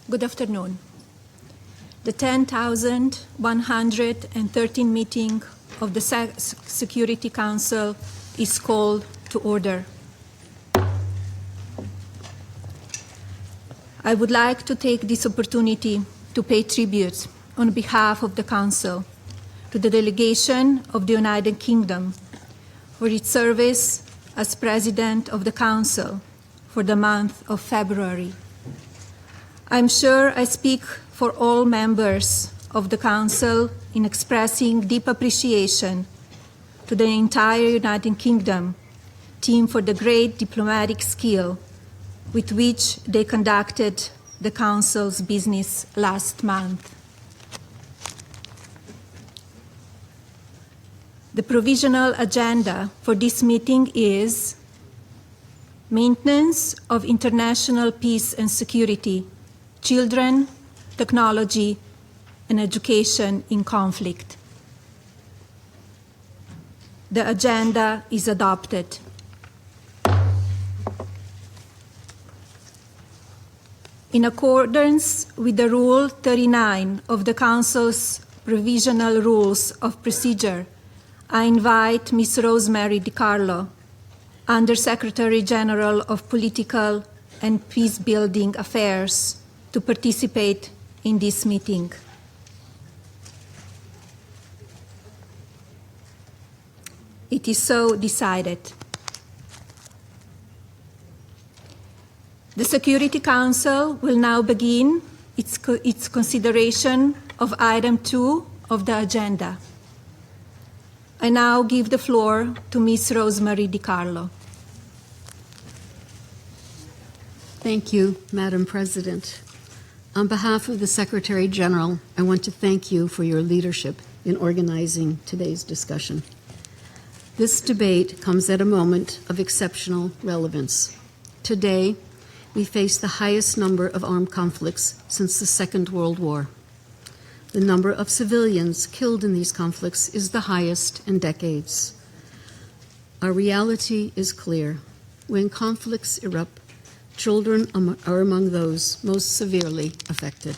Good afternoon. The 10,113 meeting of the Security Council is called to order. I would like to take this opportunity to pay tribute on behalf of the Council to the delegation of the United Kingdom for its service as President of the Council for the month of February. I'm sure I speak for all members of the Council in expressing deep appreciation to the entire United Kingdom team for the great diplomatic skill with which they conducted the Council's business last month. The provisional agenda for this meeting is maintenance of international peace and security, children, technology, and education in conflict. The agenda is adopted. In accordance with the Rule 39 of the Council's Provisional Rules of Procedure, I invite Ms. Rosemary DiCarlo, Under-Secretary General of Political and Peace-Building Affairs, to participate in this meeting. It is so decided. The Security Council will now begin its consideration of item 2 of the agenda. I now give the floor to Ms. Rosemary DiCarlo. Thank you, Madam President. On behalf of the Secretary General, I want to thank you for your leadership in organizing today's discussion. This debate comes at a moment of exceptional relevance. Today, we face the highest number of armed conflicts since the Second World War. The number of civilians killed in these conflicts is the highest in decades. Our reality is clear. When conflicts erupt, children are among those most severely affected.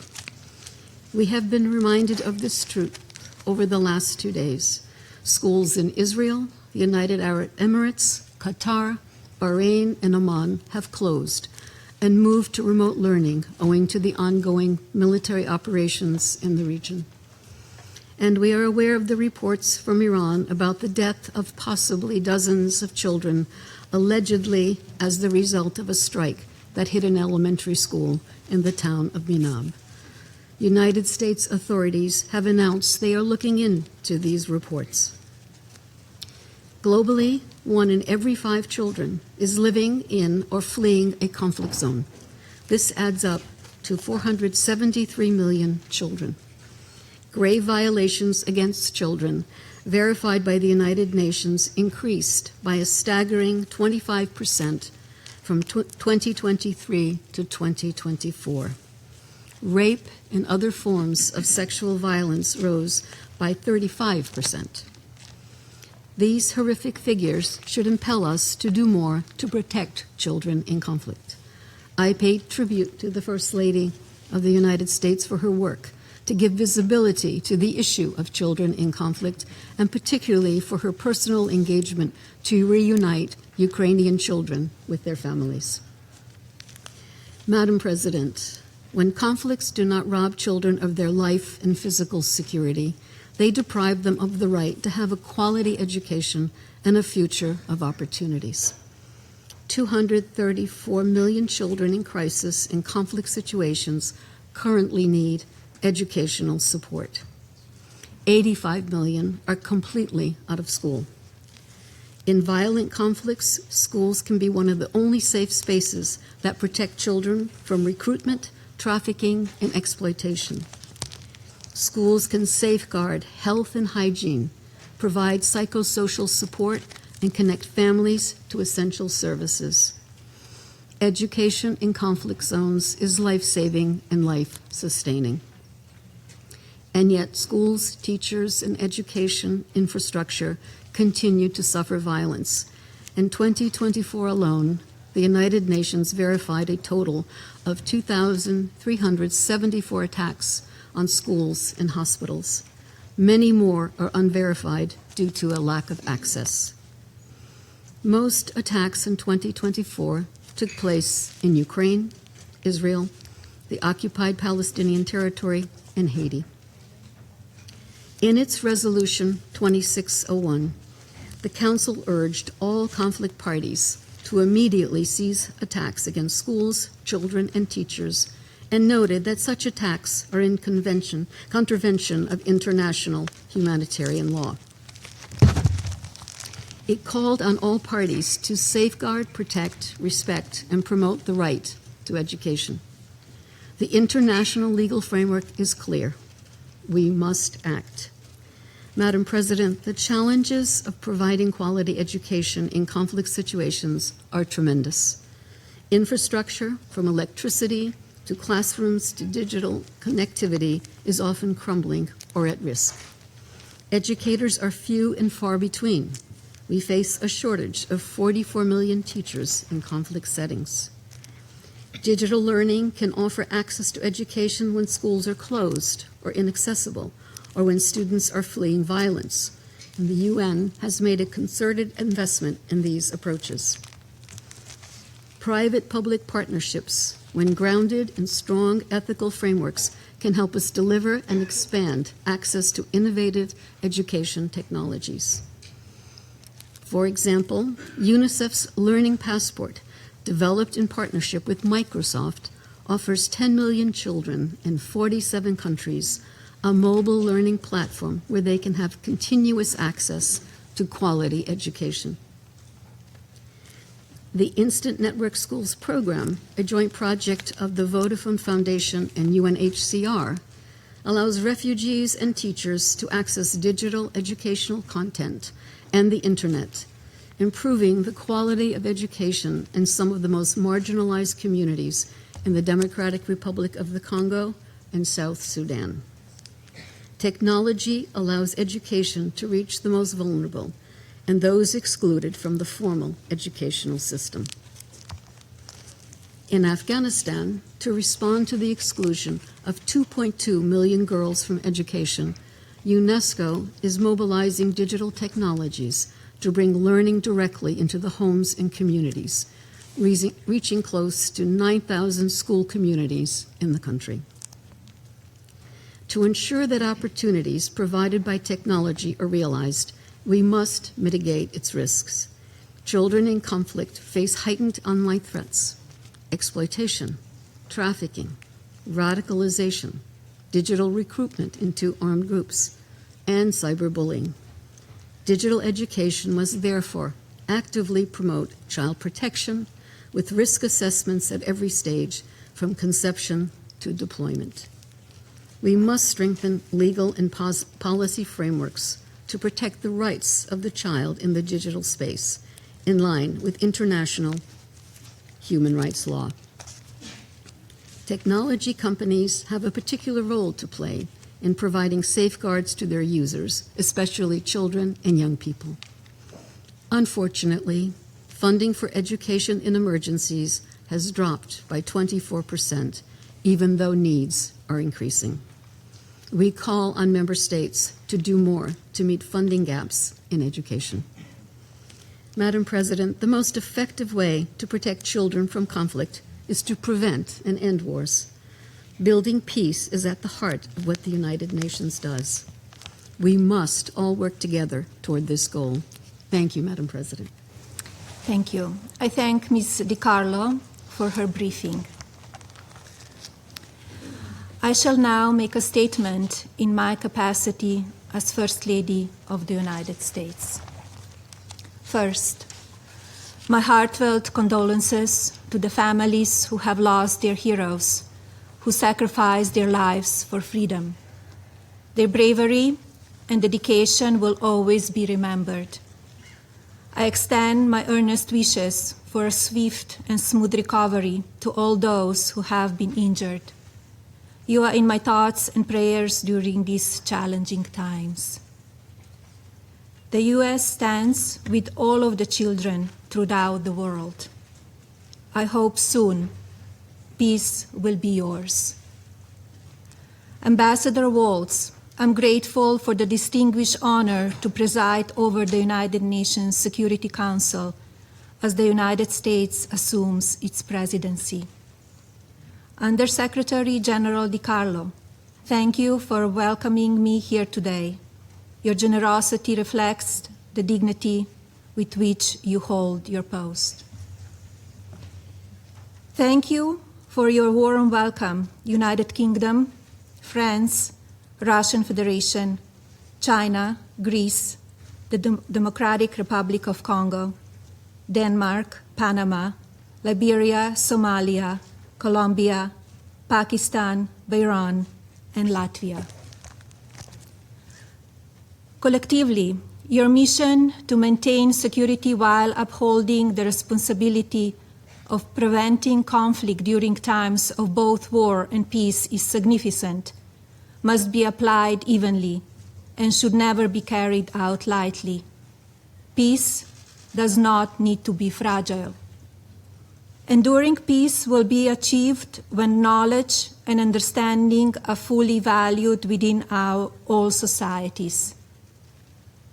We have been reminded of this truth over the last 2 days. Schools in Israel, the United Arab Emirates, Qatar, Bahrain, and Oman have closed and moved to remote learning owing to the ongoing military operations in the region. And we are aware of the reports from Iran about the death of possibly dozens of children, allegedly as the result of a strike that hit an elementary school in the town of Minab. United States authorities have announced they are looking into these reports. Globally, 1 in every 5 children is living in or fleeing a conflict zone. This adds up to 473 million children. Grave violations against children, verified by the United Nations, increased by a staggering 25% from 2023 to 2024. Rape and other forms of sexual violence rose by 35%. These horrific figures should impel us to do more to protect children in conflict. I pay tribute to the First Lady of the United States for her work to give visibility to the issue of children in conflict, and particularly for her personal engagement to reunite Ukrainian children with their families. Madam President, when conflicts do not rob children of their life and physical security, they deprive them of the right to have a quality education and a future of opportunities. 234 million children in crisis and conflict situations currently need educational support. 85 million are completely out of school. In violent conflicts, schools can be one of the only safe spaces that protect children from recruitment, trafficking, and exploitation. Schools can safeguard health and hygiene, provide psychosocial support, and connect families to essential services. Education in conflict zones is life-saving and life-sustaining. And yet schools, teachers, and education infrastructure continue to suffer violence. In 2024 alone, the United Nations verified a total of 2,374 attacks on schools and hospitals. Many more are unverified due to a lack of access. Most attacks in 2024 took place in Ukraine, Israel, the occupied Palestinian territory, and Haiti. In its Resolution 2601, the Council urged all conflict parties to immediately cease attacks against schools, children, and teachers, and noted that such attacks are in contravention of international humanitarian law. It called on all parties to safeguard, protect, respect, and promote the right to education. The international legal framework is clear. We must act. Madam President, the challenges of providing quality education in conflict situations are tremendous. Infrastructure, from electricity to classrooms to digital connectivity, is often crumbling or at risk. Educators are few and far between. We face a shortage of 44 million teachers in conflict settings. Digital learning can offer access to education when schools are closed or inaccessible, or when students are fleeing violence. And the UN has made a concerted investment in these approaches. Private-public partnerships, when grounded in strong ethical frameworks, can help us deliver and expand access to innovative education technologies. For example, UNICEF's Learning Passport, developed in partnership with Microsoft, offers 10 million children in 47 countries a mobile learning platform where they can have continuous access to quality education. The Instant Network Schools program, a joint project of the Vodafone Foundation and UNHCR, allows refugees and teachers to access digital educational content and the internet, improving the quality of education in some of the most marginalized communities in the Democratic Republic of the Congo and South Sudan. Technology allows education to reach the most vulnerable and those excluded from the formal educational system. In Afghanistan, to respond to the exclusion of 2.2 million girls from education, UNESCO is mobilizing digital technologies to bring learning directly into the homes and communities, reaching close to 9,000 school communities in the country. To ensure that opportunities provided by technology are realized, we must mitigate its risks. Children in conflict face heightened online threats, exploitation, trafficking, radicalization, digital recruitment into armed groups, and cyberbullying. Digital education must therefore actively promote child protection with risk assessments at every stage, from conception to deployment. We must strengthen legal and policy frameworks to protect the rights of the child in the digital space, in line with international human rights law. Technology companies have a particular role to play in providing safeguards to their users, especially children and young people. Unfortunately, funding for education in emergencies has dropped by 24%, even though needs are increasing. We call on member states to do more to meet funding gaps in education. Madam President, the most effective way to protect children from conflict is to prevent and end wars. Building peace is at the heart of what the United Nations does. We must all work together toward this goal. Thank you, Madam President. Thank you. I thank Ms. DiCarlo for her briefing. I shall now make a statement in my capacity as First Lady of the United States. First, my heartfelt condolences to the families who have lost their heroes, who sacrificed their lives for freedom. Their bravery and dedication will always be remembered. I extend my earnest wishes for a swift and smooth recovery to all those who have been injured. You are in my thoughts and prayers during these challenging times. The U.S. stands with all of the children throughout the world. I hope soon, peace will be yours. Ambassador Waltz, I'm grateful for the distinguished honor to preside over the United Nations Security Council as the United States assumes its presidency. Undersecretary General DiCarlo, thank you for welcoming me here today. Your generosity reflects the dignity with which you hold your post. Thank you for your warm welcome, United Kingdom, France, Russian Federation, China, Greece, the Democratic Republic of Congo, Denmark, Panama, Liberia, Somalia, Colombia, Pakistan, Bahrain, and Latvia. Collectively, your mission to maintain security while upholding the responsibility of preventing conflict during times of both war and peace is significant, must be applied evenly, and should never be carried out lightly. Peace does not need to be fragile. Enduring peace will be achieved when knowledge and understanding are fully valued within all societies.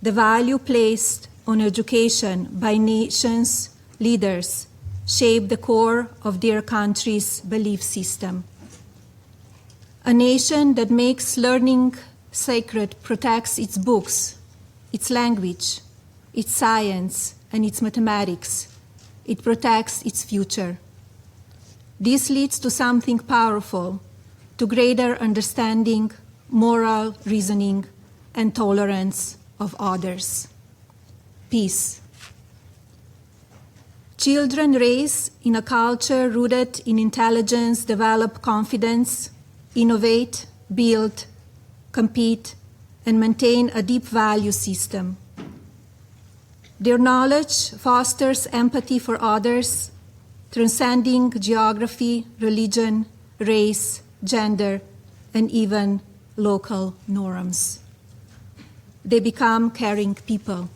The value placed on education by nations' leaders shape the core of their country's belief system. A nation that makes learning sacred protects its books, its language, its science, and its mathematics. It protects its future. This leads to something powerful, to greater understanding, moral reasoning, and tolerance of others. Peace. Children raised in a culture rooted in intelligence develop confidence, innovate, build, compete, and maintain a deep value system. Their knowledge fosters empathy for others, transcending geography, religion, race, gender, and even local norms. They become caring people.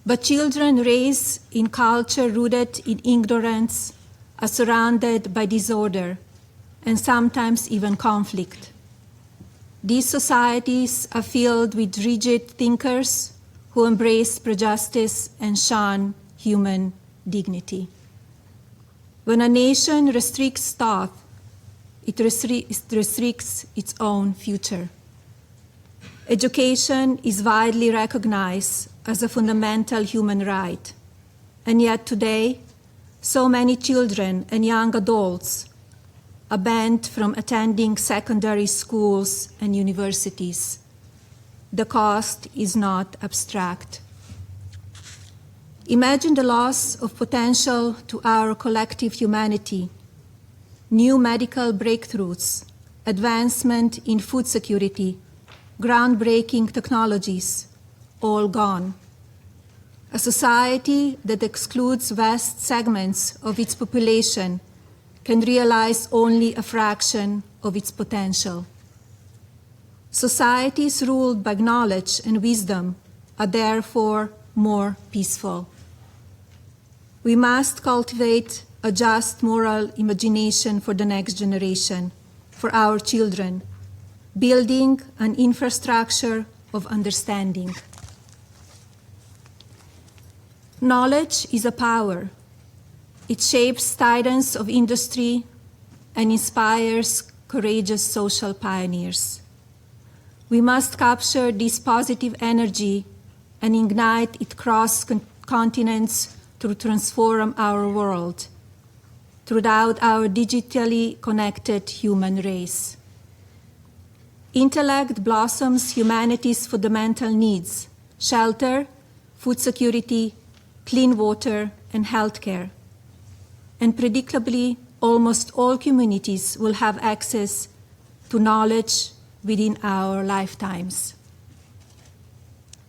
But children raised in culture rooted in ignorance are surrounded by disorder and sometimes even conflict. These societies are filled with rigid thinkers who embrace prejudice and shun human dignity. When a nation restricts thought, it restricts its own future. Education is widely recognized as a fundamental human right, and yet today, so many children and young adults are banned from attending secondary schools and universities. The cost is not abstract. Imagine the loss of potential to our collective humanity, new medical breakthroughs, advancement in food security, groundbreaking technologies, all gone. A society that excludes vast segments of its population can realize only a fraction of its potential. Societies ruled by knowledge and wisdom are therefore more peaceful. We must cultivate a just moral imagination for the next generation, for our children, building an infrastructure of understanding. Knowledge is a power. It shapes titans of industry and inspires courageous social pioneers. We must capture this positive energy and ignite it across continents to transform our world throughout our digitally connected human race. Intellect blossoms humanity's fundamental needs: shelter, food security, clean water, and healthcare. And predictably, almost all communities will have access to knowledge within our lifetimes.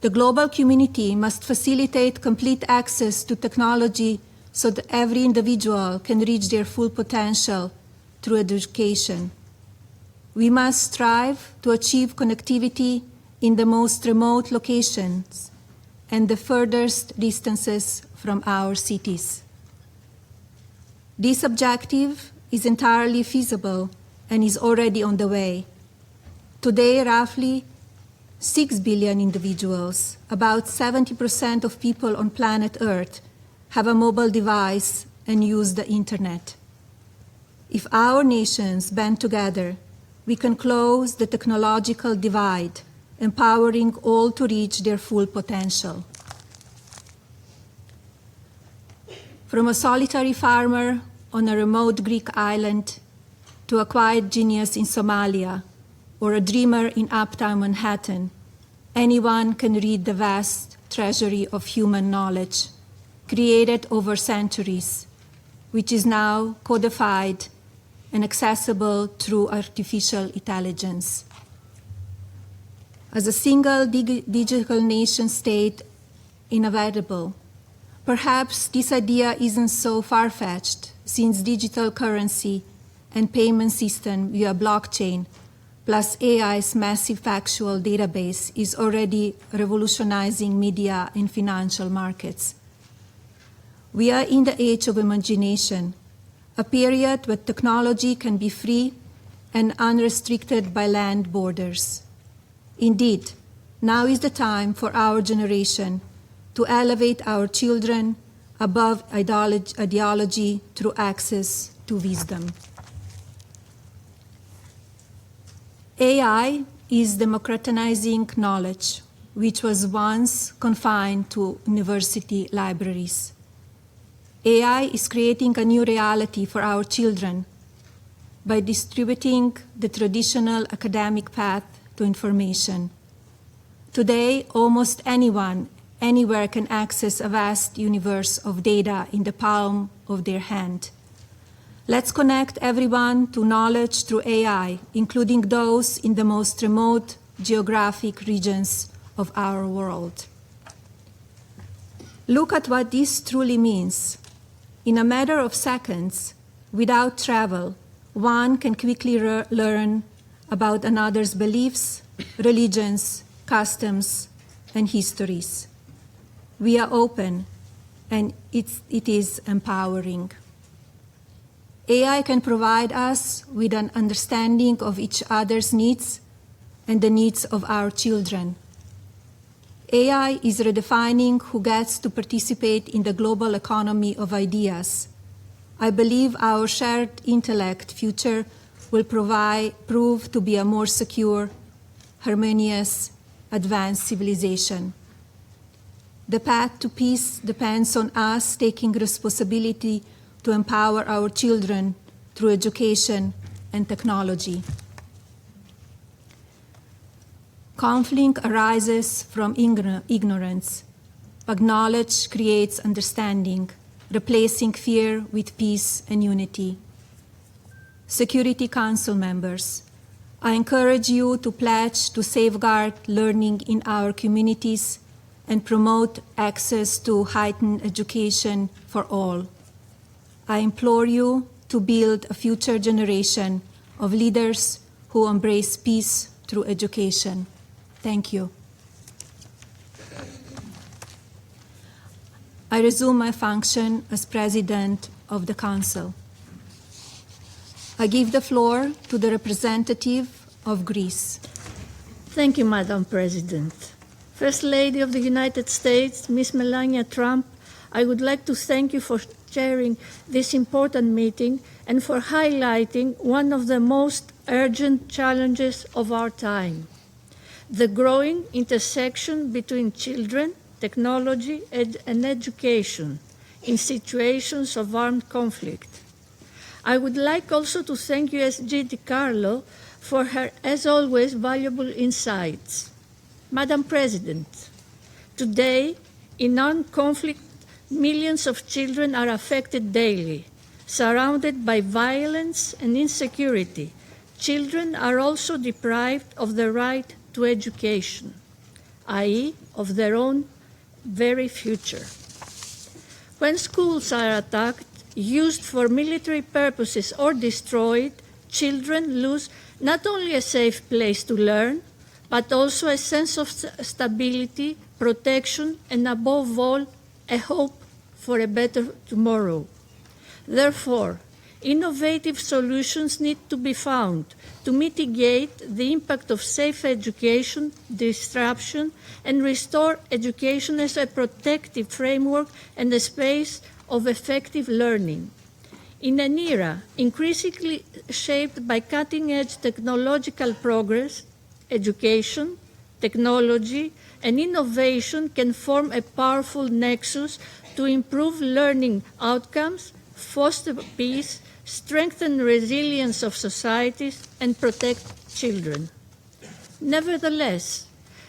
The global community must facilitate complete access to technology so that every individual can reach their full potential through education. We must strive to achieve connectivity in the most remote locations and the furthest distances from our cities. This objective is entirely feasible and is already on the way. Today, roughly 6 billion individuals, about 70% of people on planet Earth, have a mobile device and use the internet. If our nations band together, we can close the technological divide, empowering all to reach their full potential. From a solitary farmer on a remote Greek island to a quiet genius in Somalia or a dreamer in uptown Manhattan, anyone can read the vast treasury of human knowledge created over centuries, which is now codified and accessible through artificial intelligence. As a single digital nation state inevitable, perhaps this idea isn't so far-fetched, since digital currency and payment system via blockchain plus AI's massive factual database is already revolutionizing media and financial markets. We are in the age of imagination, a period where technology can be free and unrestricted by land borders. Indeed, now is the time for our generation to elevate our children above ideology through access to wisdom. AI is democratizing knowledge, which was once confined to university libraries. AI is creating a new reality for our children by distributing the traditional academic path to information. Today, almost anyone, anywhere can access a vast universe of data in the palm of their hand. Let's connect everyone to knowledge through AI, including those in the most remote geographic regions of our world. Look at what this truly means. In a matter of seconds, without travel, one can quickly learn about another's beliefs, religions, customs, and histories. We are open, and it is empowering. AI can provide us with an understanding of each other's needs and the needs of our children. AI is redefining who gets to participate in the global economy of ideas. I believe our shared intellect future will prove to be a more secure, harmonious, advanced civilization. The path to peace depends on us taking responsibility to empower our children through education and technology. Conflict arises from ignorance, but knowledge creates understanding, replacing fear with peace and unity. Security Council members, I encourage you to pledge to safeguard learning in our communities and promote access to heightened education for all. I implore you to build a future generation of leaders who embrace peace through education. Thank you. I resume my function as President of the Council. I give the floor to the representative of Greece. Thank you, Madam President. First Lady of the United States, Ms. Melania Trump, I would like to thank you for chairing this important meeting and for highlighting one of the most urgent challenges of our time: the growing intersection between children, technology, and education in situations of armed conflict. I would like also to thank USG DiCarlo for her, as always, valuable insights. Madam President, today, in armed conflict, millions of children are affected daily. Surrounded by violence and insecurity, children are also deprived of the right to education, i.e., of their own very future. When schools are attacked, used for military purposes, or destroyed, children lose not only a safe place to learn, but also a sense of stability, protection, and above all, a hope for a better tomorrow. Therefore, innovative solutions need to be found to mitigate the impact of safe education, disruption, and restore education as a protective framework and a space of effective learning. In an era increasingly shaped by cutting-edge technological progress, education, technology, and innovation can form a powerful nexus to improve learning outcomes, foster peace, strengthen resilience of societies, and protect children. Nevertheless,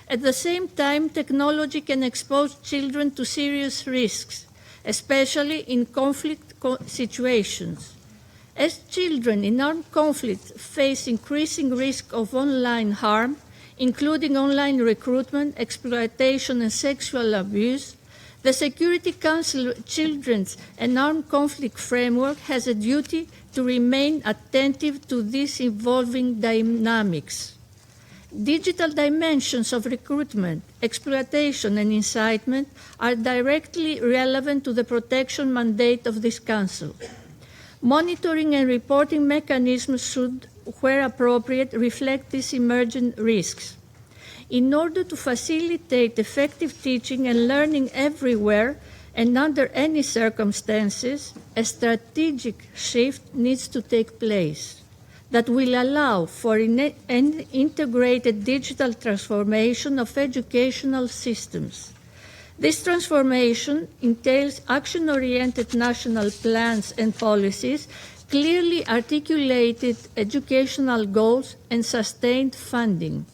at the same time, technology can expose children to serious risks, especially in conflict situations. As children in armed conflict face increasing risk of online harm, including online recruitment, exploitation, and sexual abuse, the Security Council Children's and Armed Conflict Framework has a duty to remain attentive to these evolving dynamics. Digital dimensions of recruitment, exploitation, and incitement are directly relevant to the protection mandate of this Council. Monitoring and reporting mechanisms should, where appropriate, reflect these emerging risks. In order to facilitate effective teaching and learning everywhere and under any circumstances, a strategic shift needs to take place that will allow for an integrated digital transformation of educational systems. This transformation entails action-oriented national plans and policies, clearly articulated educational goals, and sustained funding.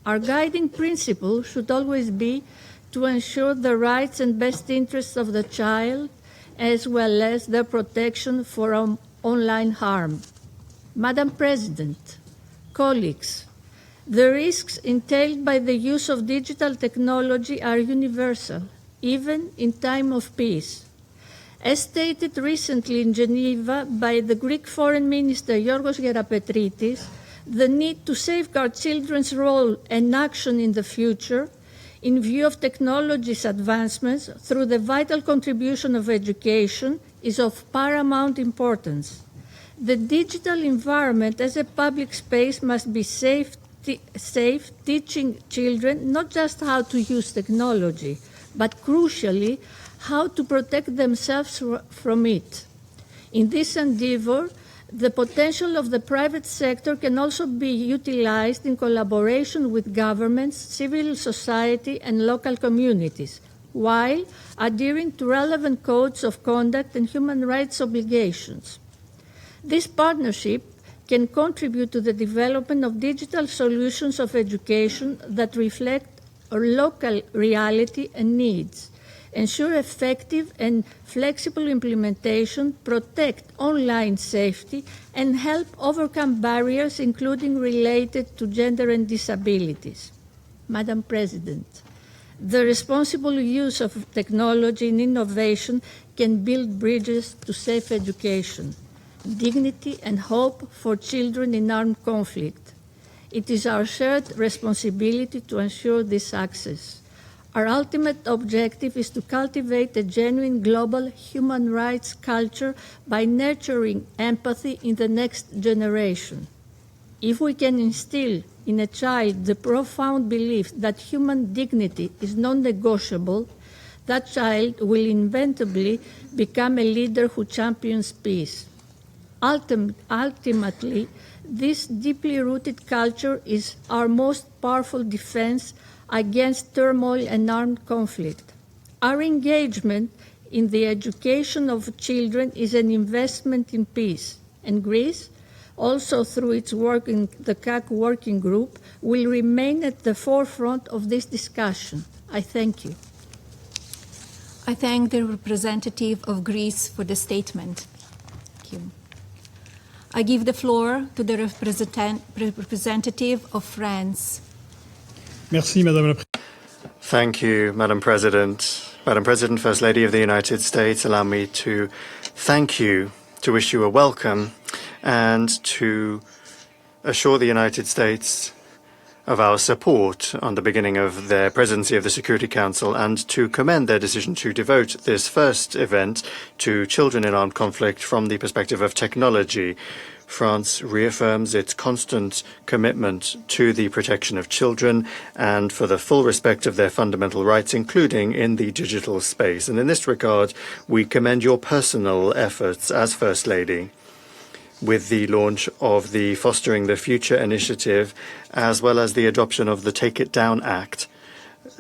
Our guiding principle should always be to ensure the rights and best interests of the child, as well as their protection from online harm. Madam President, colleagues, the risks entailed by the use of digital technology are universal, even in time of peace. As stated recently in Geneva by the Greek Foreign Minister Yorgos Gerapetritis, the need to safeguard children's role and action in the future, in view of technology's advancements through the vital contribution of education, is of paramount importance. The digital environment as a public space must be safe, teaching children not just how to use technology, but crucially, how to protect themselves from it. In this endeavor, the potential of the private sector can also be utilized in collaboration with governments, civil society, and local communities, while adhering to relevant codes of conduct and human rights obligations. This partnership can contribute to the development of digital solutions of education that reflect our local reality and needs, ensure effective and flexible implementation, protect online safety, and help overcome barriers, including related to gender and disabilities. Madam President, the responsible use of technology and innovation can build bridges to safe education, dignity, and hope for children in armed conflict. It is our shared responsibility to ensure this access. Our ultimate objective is to cultivate a genuine global human rights culture by nurturing empathy in the next generation. If we can instill in a child the profound belief that human dignity is non-negotiable, that child will inevitably become a leader who champions peace. Ultimately, this deeply rooted culture is our most powerful defense against turmoil and armed conflict. Our engagement in the education of children is an investment in peace, and Greece, also through its work in the CAC Working Group, will remain at the forefront of this discussion. I thank you. I thank the representative of Greece for the statement. Thank you. I give the floor to the representative of France. Merci, Madame la Présidente. Thank you, Madam President. Madam President, First Lady of the United States, allow me to thank you, to wish you a welcome, and to assure the United States of our support on the beginning of their presidency of the Security Council and to commend their decision to devote this first event to children in armed conflict from the perspective of technology. France reaffirms its constant commitment to the protection of children and for the full respect of their fundamental rights, including in the digital space. And in this regard, we commend your personal efforts as First Lady with the launch of the Fostering the Future initiative, as well as the adoption of the Take It Down Act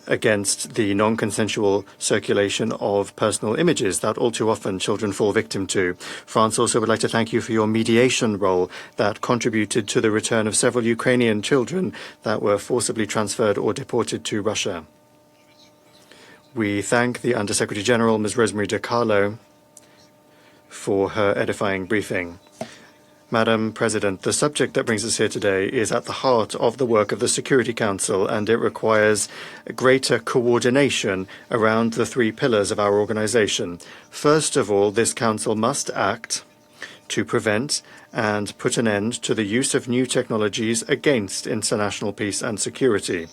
against the non-consensual circulation of personal images that all too often children fall victim to. France also would like to thank you for your mediation role that contributed to the return of several Ukrainian children that were forcibly transferred or deported to Russia. We thank the Undersecretary General, Ms. Rosemary DiCarlo, for her edifying briefing. Madam President, the subject that brings us here today is at the heart of the work of the Security Council, and it requires greater coordination around the three pillars of our organization. First of all, this Council must act to prevent and put an end to the use of new technologies against international peace and security.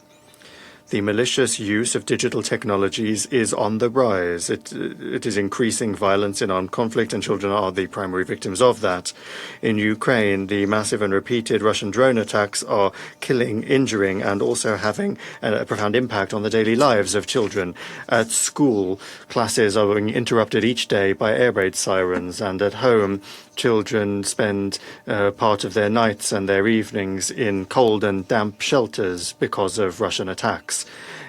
The malicious use of digital technologies is on the rise. It is increasing violence in armed conflict, and children are the primary victims of that. In Ukraine, the massive and repeated Russian drone attacks are killing, injuring, and also having a profound impact on the daily lives of children. At school, classes are being interrupted each day by air raid sirens, and at home, children spend part of their nights and their evenings in cold and damp shelters because of Russian attacks.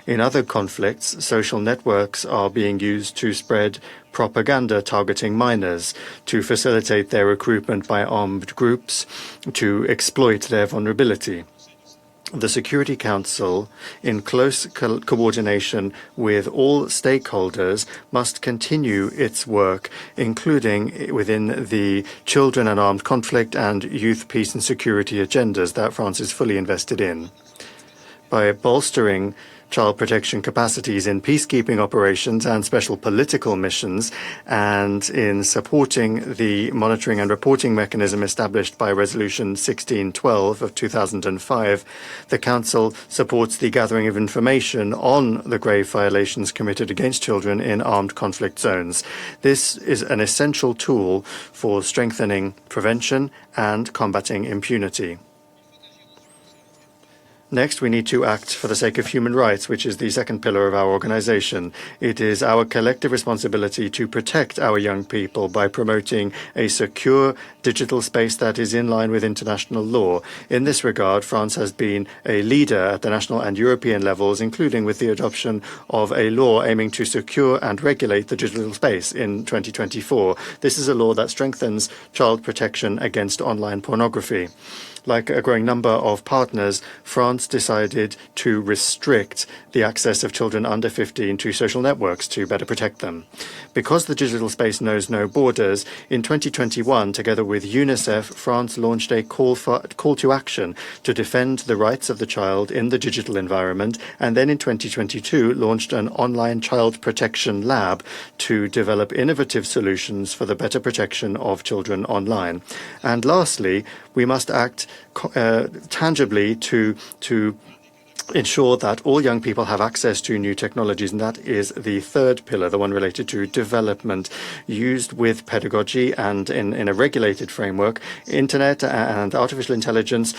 In other conflicts, social networks are being used to spread propaganda targeting minors, to facilitate their recruitment by armed groups, to exploit their vulnerability. The Security Council, in close coordination with all stakeholders, must continue its work, including within the children and armed conflict and youth, peace and security agendas that France is fully invested in. By bolstering child protection capacities in peacekeeping operations and special political missions, and in supporting the monitoring and reporting mechanism established by Resolution 1612 of 2005, the Council supports the gathering of information on the grave violations committed against children in armed conflict zones. This is an essential tool for strengthening prevention and combating impunity. Next, we need to act for the sake of human rights, which is the second pillar of our organization. It is our collective responsibility to protect our young people by promoting a secure digital space that is in line with international law. In this regard, France has been a leader at the national and European levels, including with the adoption of a law aiming to secure and regulate the digital space in 2024. This is a law that strengthens child protection against online pornography. Like a growing number of partners, France decided to restrict the access of children under 15 to social networks to better protect them. Because the digital space knows no borders, in 2021, together with UNICEF, France launched a call to action to defend the rights of the child in the digital environment, and then in 2022 launched an online child protection lab to develop innovative solutions for the better protection of children online. And lastly, we must act tangibly to ensure that all young people have access to new technologies, and that is the third pillar, the one related to development, used with pedagogy and in a regulated framework. Internet and artificial intelligence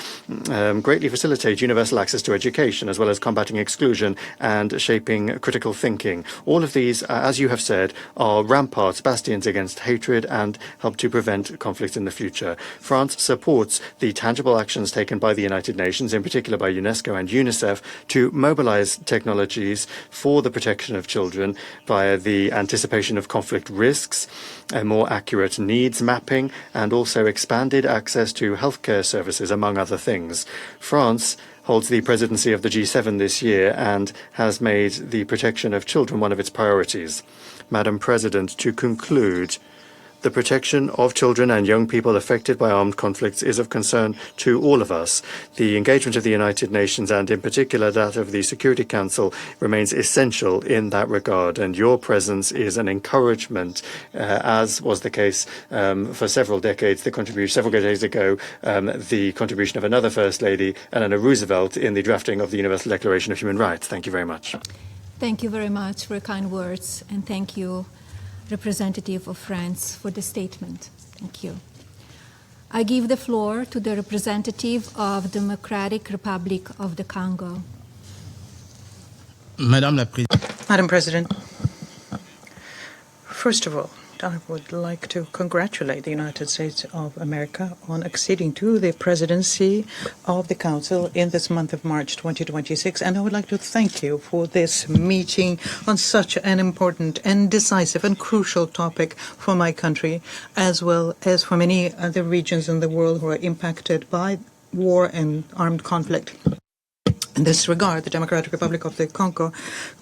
greatly facilitate universal access to education, as well as combating exclusion and shaping critical thinking. All of these, as you have said, are ramparts, bastions against hatred, and help to prevent conflict in the future. France supports the tangible actions taken by the United Nations, in particular by UNESCO and UNICEF, to mobilize technologies for the protection of children via the anticipation of conflict risks, a more accurate needs mapping, and also expanded access to healthcare services, among other things. France holds the presidency of the G7 this year and has made the protection of children one of its priorities. Madam President, to conclude, The protection of children and young people affected by armed conflicts is of concern to all of us. The engagement of the United Nations, and in particular that of the Security Council, remains essential in that regard, and your presence is an encouragement, as was the case for several decades ago, the contribution of another First Lady, Eleanor Roosevelt, in the drafting of the Universal Declaration of Human Rights. Thank you very much. Thank you very much for your kind words, and thank you, representative of France, for the statement. Thank you. I give the floor to the representative of Democratic Republic of the Congo. Madam President, first of all, I would like to congratulate the United States of America on acceding to the presidency of the Council in this month of March 2026. And I would like to thank you for this meeting on such an important and decisive and crucial topic for my country, as well as for many other regions in the world who are impacted by war and armed conflict. In this regard, the Democratic Republic of the Congo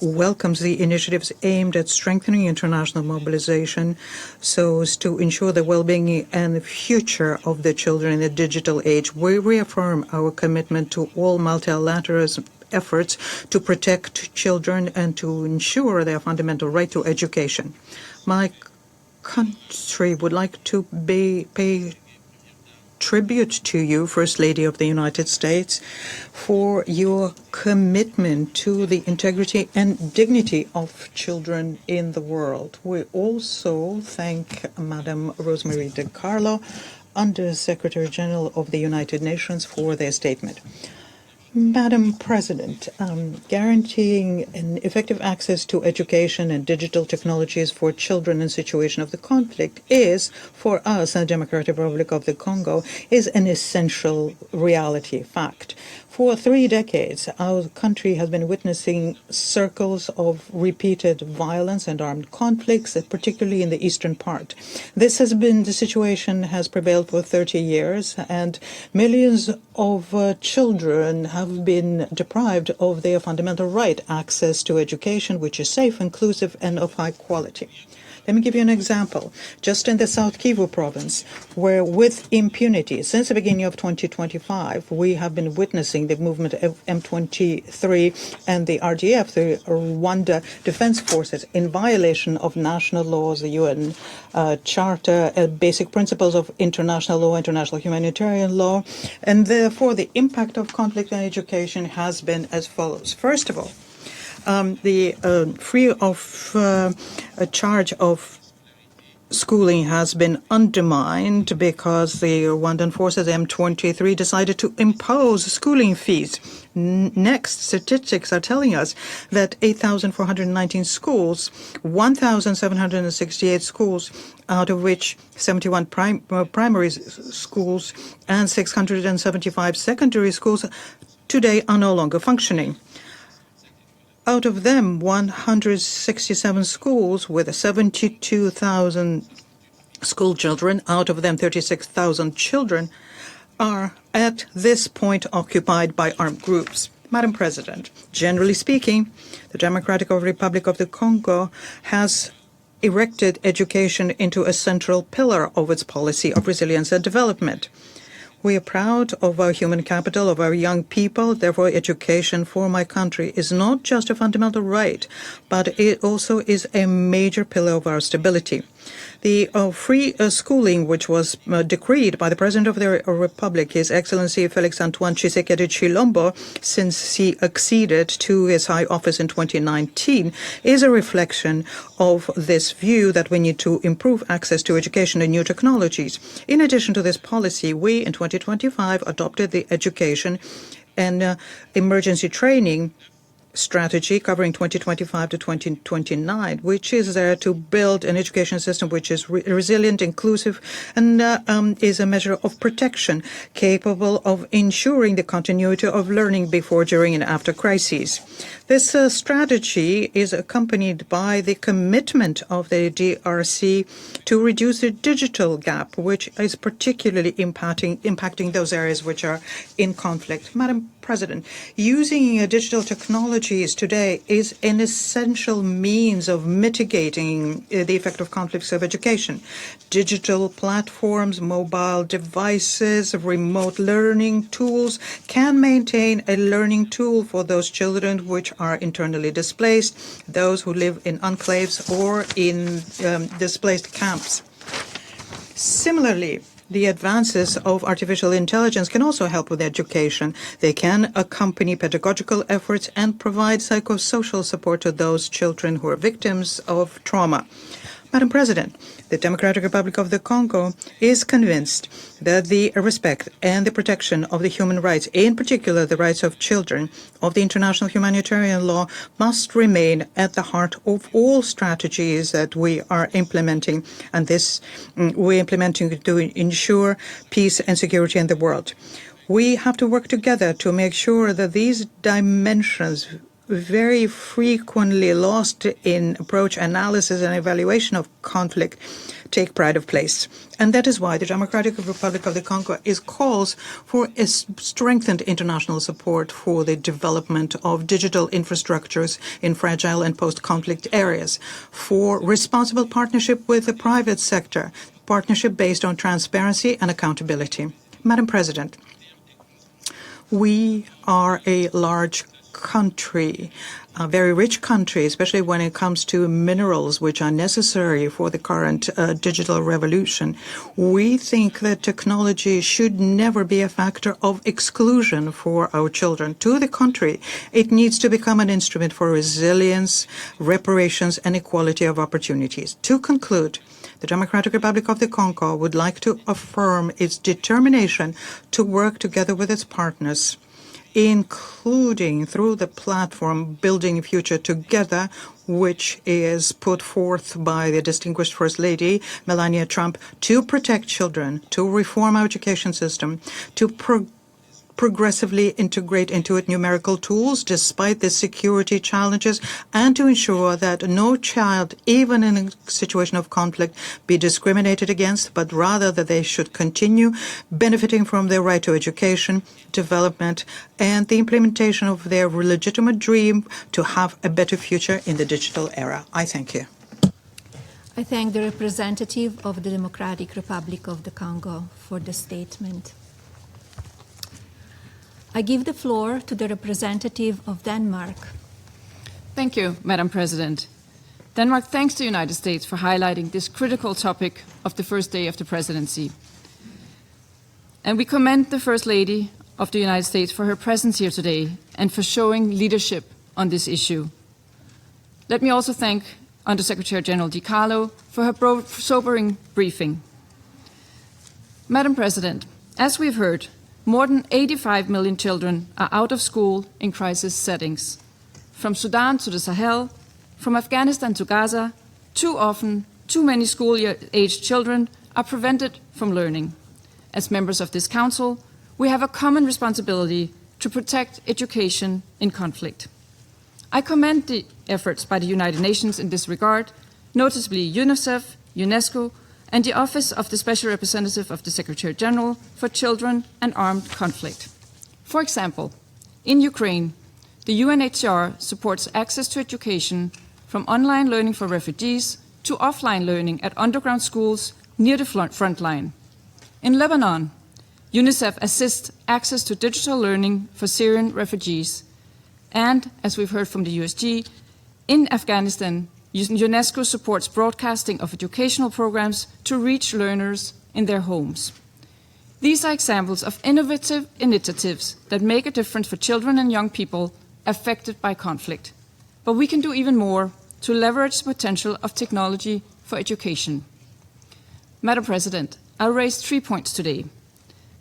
welcomes the initiatives aimed at strengthening international mobilization so as to ensure the well-being and the future of the children in the digital age. We reaffirm our commitment to all multilateral efforts to protect children and to ensure their fundamental right to education. My country would like to pay tribute to you, First Lady of the United States, for your commitment to the integrity and dignity of children in the world. We also thank Madam Rosemary DiCarlo, Under Secretary General of the United Nations, for their statement. Madam President, guaranteeing an effective access to education and digital technologies for children in situation of the conflict is, for us, the Democratic Republic of the Congo, is an essential reality, fact. For 3 decades, our country has been witnessing circles of repeated violence and armed conflicts, particularly in the eastern part. This has been the situation has prevailed for 30 years, and millions of children have been deprived of their fundamental right, access to education, which is safe, inclusive, and of high quality. Let me give you an example. Just in the South Kivu province, where with impunity, since the beginning of 2025, we have been witnessing the movement of M23 and the RDF, the Rwanda Defense Forces, in violation of national laws, the UN Charter, basic principles of international law, international humanitarian law, and therefore the impact of conflict on education has been as follows. First of all, the free of charge of schooling has been undermined because the Rwandan forces, M23, decided to impose schooling fees. Next, statistics are telling us that 8,419 schools, 1,768 schools, out of which 71 primary schools and 675 secondary schools today are no longer functioning. Out of them, 167 schools with 72,000 school children, out of them 36,000 children, are at this point occupied by armed groups. Madam President, generally speaking, the Democratic Republic of the Congo has erected education into a central pillar of its policy of resilience and development. We are proud of our human capital, of our young people. Therefore, education for my country is not just a fundamental right, but it also is a major pillar of our stability. The free schooling, which was decreed by the President of the Republic, His Excellency Felix Antoine Tshisekedi Tshilombo, since he acceded to his high office in 2019, is a reflection of this view that we need to improve access to education and new technologies. In addition to this policy, we in 2025 adopted the education and emergency training strategy covering 2025 to 2029, which is there to build an education system which is resilient, inclusive, and is a measure of protection capable of ensuring the continuity of learning before, during, and after crises. This strategy is accompanied by the commitment of the DRC to reduce the digital gap, which is particularly impacting those areas which are in conflict. Madam President, using digital technologies today is an essential means of mitigating the effect of conflicts of education. Digital platforms, mobile devices, remote learning tools can maintain a learning tool for those children which are internally displaced, those who live in enclaves or in displaced camps. Similarly, the advances of artificial intelligence can also help with education. They can accompany pedagogical efforts and provide psychosocial support to those children who are victims of trauma. Madam President, the Democratic Republic of the Congo is convinced that the respect and the protection of the human rights, in particular the rights of children, of the international humanitarian law, must remain at the heart of all strategies that we are implementing, and this we're implementing to ensure peace and security in the world. We have to work together to make sure that these dimensions, very frequently lost in approach, analysis, and evaluation of conflict, take pride of place. And that is why the Democratic Republic of the Congo calls for a strengthened international support for the development of digital infrastructures in fragile and post-conflict areas, for responsible partnership with the private sector, partnership based on transparency and accountability. Madam President, we are a large country, a very rich country, especially when it comes to minerals which are necessary for the current digital revolution. We think that technology should never be a factor of exclusion for our children. To the contrary, it needs to become an instrument for resilience, reparations, and equality of opportunities. To conclude, the Democratic Republic of the Congo would like to affirm its determination to work together with its partners, including through the platform Building Future Together, which is put forth by the distinguished First Lady, Melania Trump, to protect children, to reform our education system, to progressively integrate into it numerical tools despite the security challenges, and to ensure that no child, even in a situation of conflict, be discriminated against, but rather that they should continue benefiting from their right to education, development, and the implementation of their legitimate dream to have a better future in the digital era. I thank you. I thank the representative of the Democratic Republic of the Congo for the statement. I give the floor to the representative of Denmark. Thank you, Madam President. Denmark thanks the United States for highlighting this critical topic of the first day of the presidency. And we commend the First Lady of the United States for her presence here today and for showing leadership on this issue. Let me also thank Undersecretary General Di Carlo for her sobering briefing. Madam President, as we've heard, more than 85 million children are out of school in crisis settings. From Sudan to the Sahel, from Afghanistan to Gaza, too often, too many school-aged children are prevented from learning. As members of this Council, we have a common responsibility to protect education in conflict. I commend the efforts by the United Nations in this regard, notably UNICEF, UNESCO, and the Office of the Special Representative of the Secretary General for Children and Armed Conflict. For example, in Ukraine, the UNHCR supports access to education from online learning for refugees to offline learning at underground schools near the front line. In Lebanon, UNICEF assists access to digital learning for Syrian refugees. And, as we've heard from the USG, in Afghanistan, UNESCO supports broadcasting of educational programs to reach learners in their homes. These are examples of innovative initiatives that make a difference for children and young people affected by conflict. But we can do even more to leverage the potential of technology for education. Madam President, I'll raise 3 points today.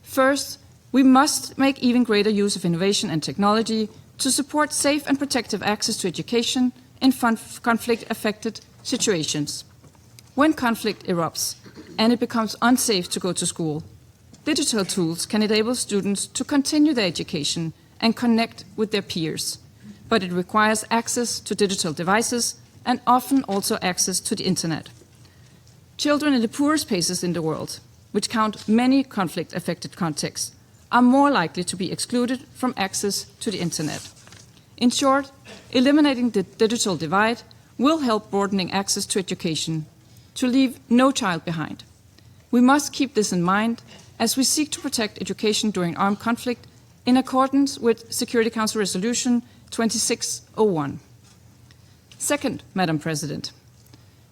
First, we must make even greater use of innovation and technology to support safe and protective access to education in conflict-affected situations. When conflict erupts and it becomes unsafe to go to school, digital tools can enable students to continue their education and connect with their peers. but it requires access to digital devices and often also access to the internet. Children in the poorest places in the world, which count many conflict-affected contexts, are more likely to be excluded from access to the internet. In short, eliminating the digital divide will help broadening access to education, to leave no child behind. We must keep this in mind as we seek to protect education during armed conflict in accordance with Security Council Resolution 2601. Second, Madam President,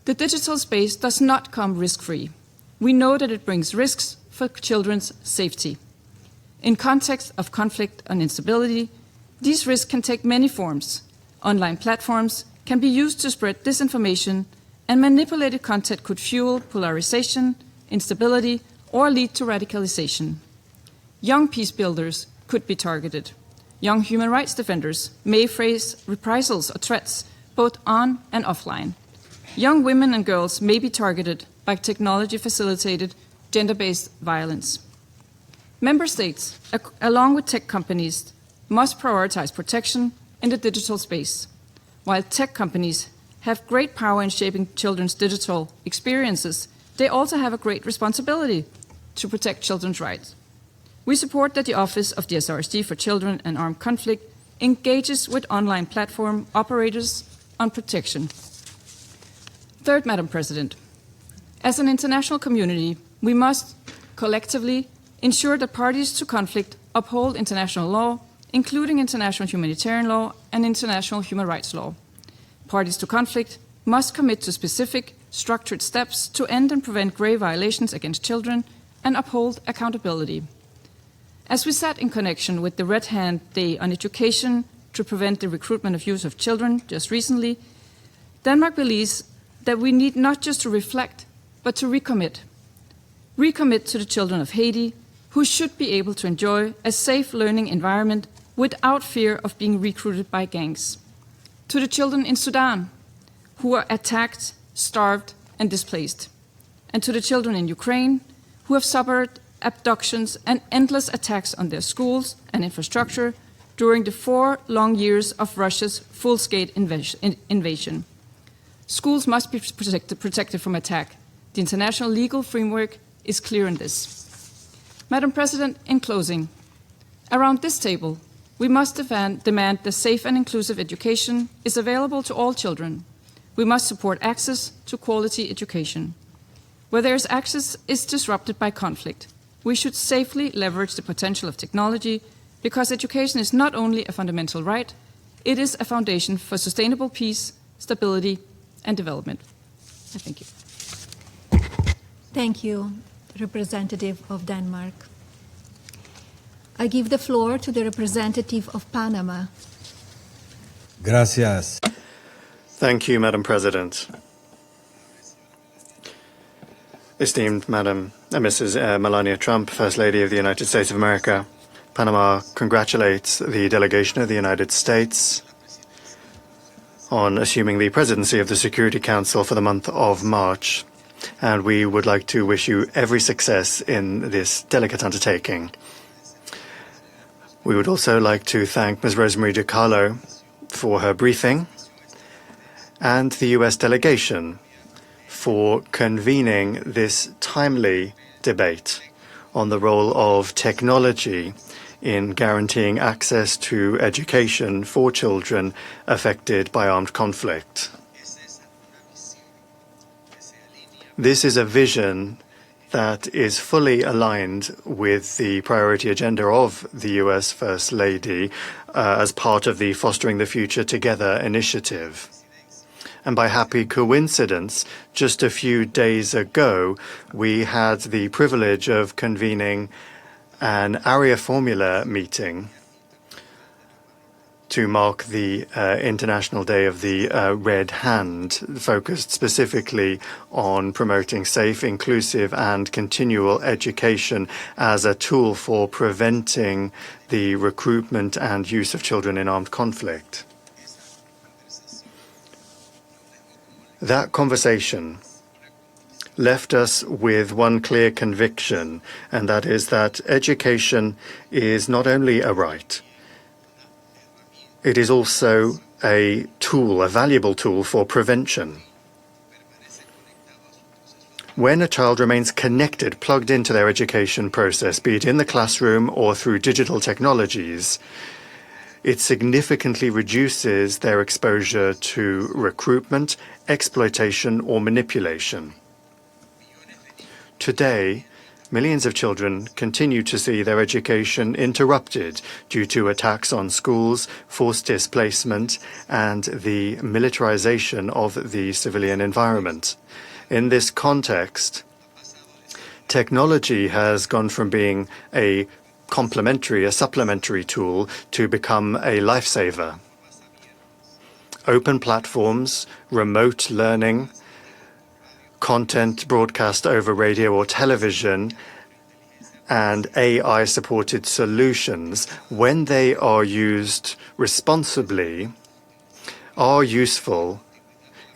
the digital space does not come risk-free. We know that it brings risks for children's safety. In context of conflict and instability, these risks can take many forms. Online platforms can be used to spread disinformation, and manipulated content could fuel polarization, instability, or lead to radicalization. Young peace builders could be targeted. Young human rights defenders may face reprisals or threats, both on and offline. Young women and girls may be targeted by technology-facilitated gender-based violence. Member states, along with tech companies, must prioritize protection in the digital space. While tech companies have great power in shaping children's digital experiences, they also have a great responsibility to protect children's rights. We support that the Office of the SRSD for Children and Armed Conflict engages with online platform operators on protection. Third, Madam President, as an international community, we must collectively ensure that parties to conflict uphold international law, including international humanitarian law and international human rights law. Parties to conflict must commit to specific, structured steps to end and prevent grave violations against children and uphold accountability. As we sat in connection with the Red Hand Day on Education to prevent the recruitment of youth of children just recently, Denmark believes that we need not just to reflect, but to recommit. Recommit to the children of Haiti, who should be able to enjoy a safe learning environment without fear of being recruited by gangs. To the children in Sudan, who are attacked, starved, and displaced. And to the children in Ukraine, who have suffered abductions and endless attacks on their schools and infrastructure during the 4 long years of Russia's full-scale invasion. Schools must be protected from attack. The international legal framework is clear in this. Madam President, in closing, around this table, we must demand that safe and inclusive education is available to all children. We must support access to quality education. Where there's access is disrupted by conflict, we should safely leverage the potential of technology, because education is not only a fundamental right, it is a foundation for sustainable peace, stability, and development. I thank you. Thank you, representative of Denmark. I give the floor to the representative of Panama. Gracias. Thank you, Madam President. Esteemed Mrs. Melania Trump, First Lady of the United States of America, Panama congratulates the delegation of the United States on assuming the presidency of the Security Council for the month of March, and we would like to wish you every success in this delicate undertaking. We would also like to thank Ms. Rosemary DiCarlo for her briefing and the U.S. delegation for convening this timely debate on the role of technology in guaranteeing access to education for children affected by armed conflict. This is a vision that is fully aligned with the priority agenda of the U.S. First Lady as part of the Fostering the Future Together initiative. And by happy coincidence, just a few days ago, we had the privilege of convening an Area Formula meeting to mark the International Day of the Red Hand, focused specifically on promoting safe, inclusive, and continual education as a tool for preventing the recruitment and use of children in armed conflict. That conversation left us with one clear conviction, and that is that education is not only a right, it is also a tool, a valuable tool for prevention. When a child remains connected, plugged into their education process, be it in the classroom or through digital technologies, it significantly reduces their exposure to recruitment, exploitation, or manipulation. Today, millions of children continue to see their education interrupted due to attacks on schools, forced displacement, and the militarization of the civilian environment. In this context, technology has gone from being a supplementary tool to become a lifesaver. Open platforms, remote learning, content broadcast over radio or television, and AI-supported solutions, when they are used responsibly, are useful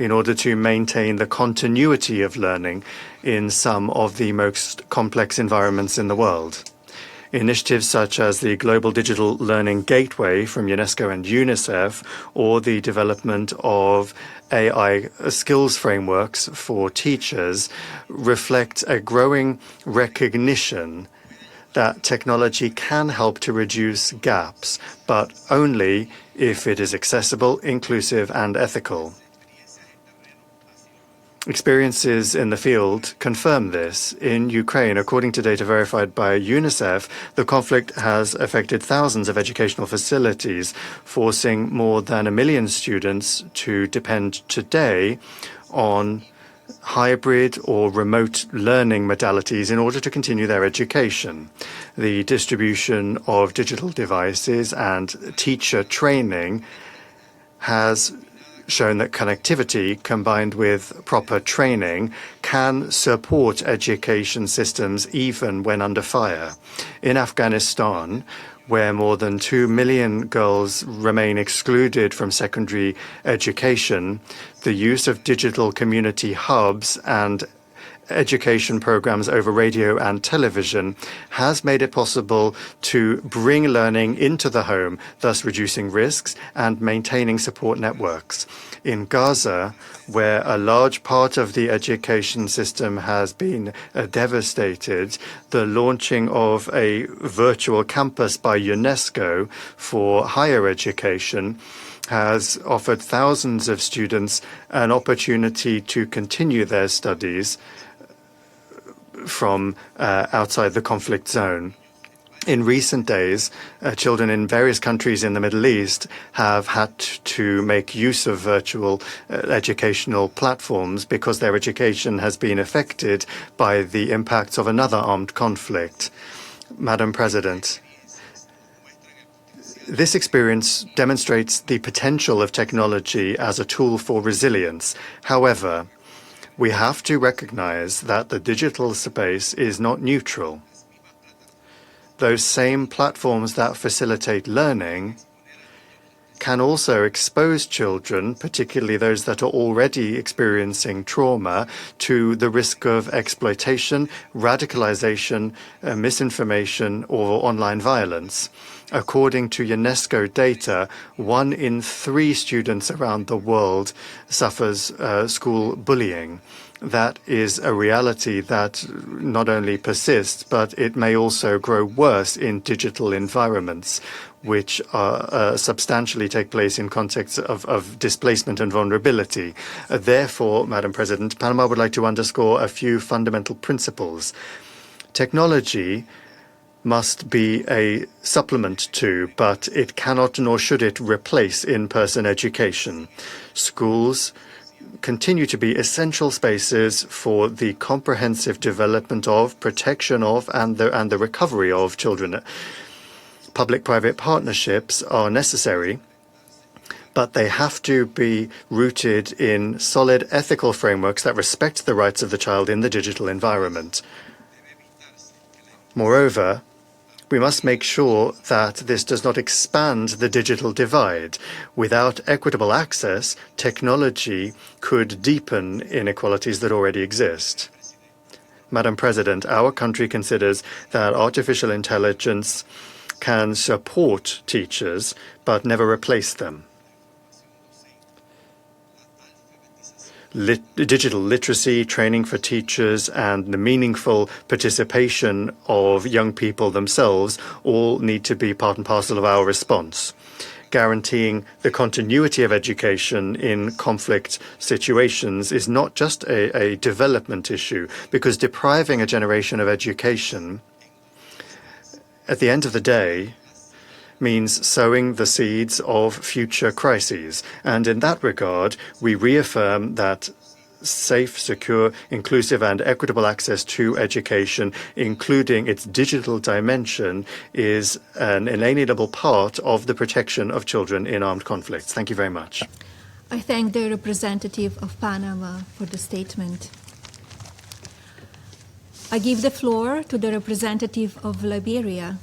in order to maintain the continuity of learning in some of the most complex environments in the world. Initiatives such as the Global Digital Learning Gateway from UNESCO and UNICEF, or the development of AI skills frameworks for teachers, reflect a growing recognition that technology can help to reduce gaps, but only if it is accessible, inclusive, and ethical. Experiences in the field confirm this. In Ukraine, according to data verified by UNICEF, the conflict has affected thousands of educational facilities, forcing more than 1 million students to depend today on hybrid or remote learning modalities in order to continue their education. The distribution of digital devices and teacher training has shown that connectivity combined with proper training can support education systems even when under fire. In Afghanistan, where more than 2 million girls remain excluded from secondary education, the use of digital community hubs and education programs over radio and television has made it possible to bring learning into the home, thus reducing risks and maintaining support networks. In Gaza, where a large part of the education system has been devastated, the launching of a virtual campus by UNESCO for higher education has offered thousands of students an opportunity to continue their studies from outside the conflict zone. In recent days, children in various countries in the Middle East have had to make use of virtual educational platforms because their education has been affected by the impacts of another armed conflict. Madam President, this experience demonstrates the potential of technology as a tool for resilience. However, we have to recognize that the digital space is not neutral. Those same platforms that facilitate learning can also expose children, particularly those that are already experiencing trauma, to the risk of exploitation, radicalization, misinformation, or online violence. According to UNESCO data, 1 in 3 students around the world suffers school bullying. That is a reality that not only persists, but it may also grow worse in digital environments, which substantially take place in contexts of displacement and vulnerability. Therefore, Madam President, Panama would like to underscore a few fundamental principles. Technology must be a supplement to, but it cannot nor should it replace in-person education. Schools continue to be essential spaces for the comprehensive development of, protection of, and the recovery of children. Public-private partnerships are necessary, but they have to be rooted in solid ethical frameworks that respect the rights of the child in the digital environment. Moreover, we must make sure that this does not expand the digital divide. Without equitable access, technology could deepen inequalities that already exist. Madam President, our country considers that artificial intelligence can support teachers but never replace them. Digital literacy, training for teachers, and the meaningful participation of young people themselves all need to be part and parcel of our response. Guaranteeing the continuity of education in conflict situations is not just a development issue, because depriving a generation of education, at the end of the day, means sowing the seeds of future crises. And in that regard, we reaffirm that safe, secure, inclusive and equitable access to education, including its digital dimension, is an inalienable part of the protection of children in armed conflicts. Thank you very much. I thank the representative of Panama for the statement. I give the floor to the representative of Liberia.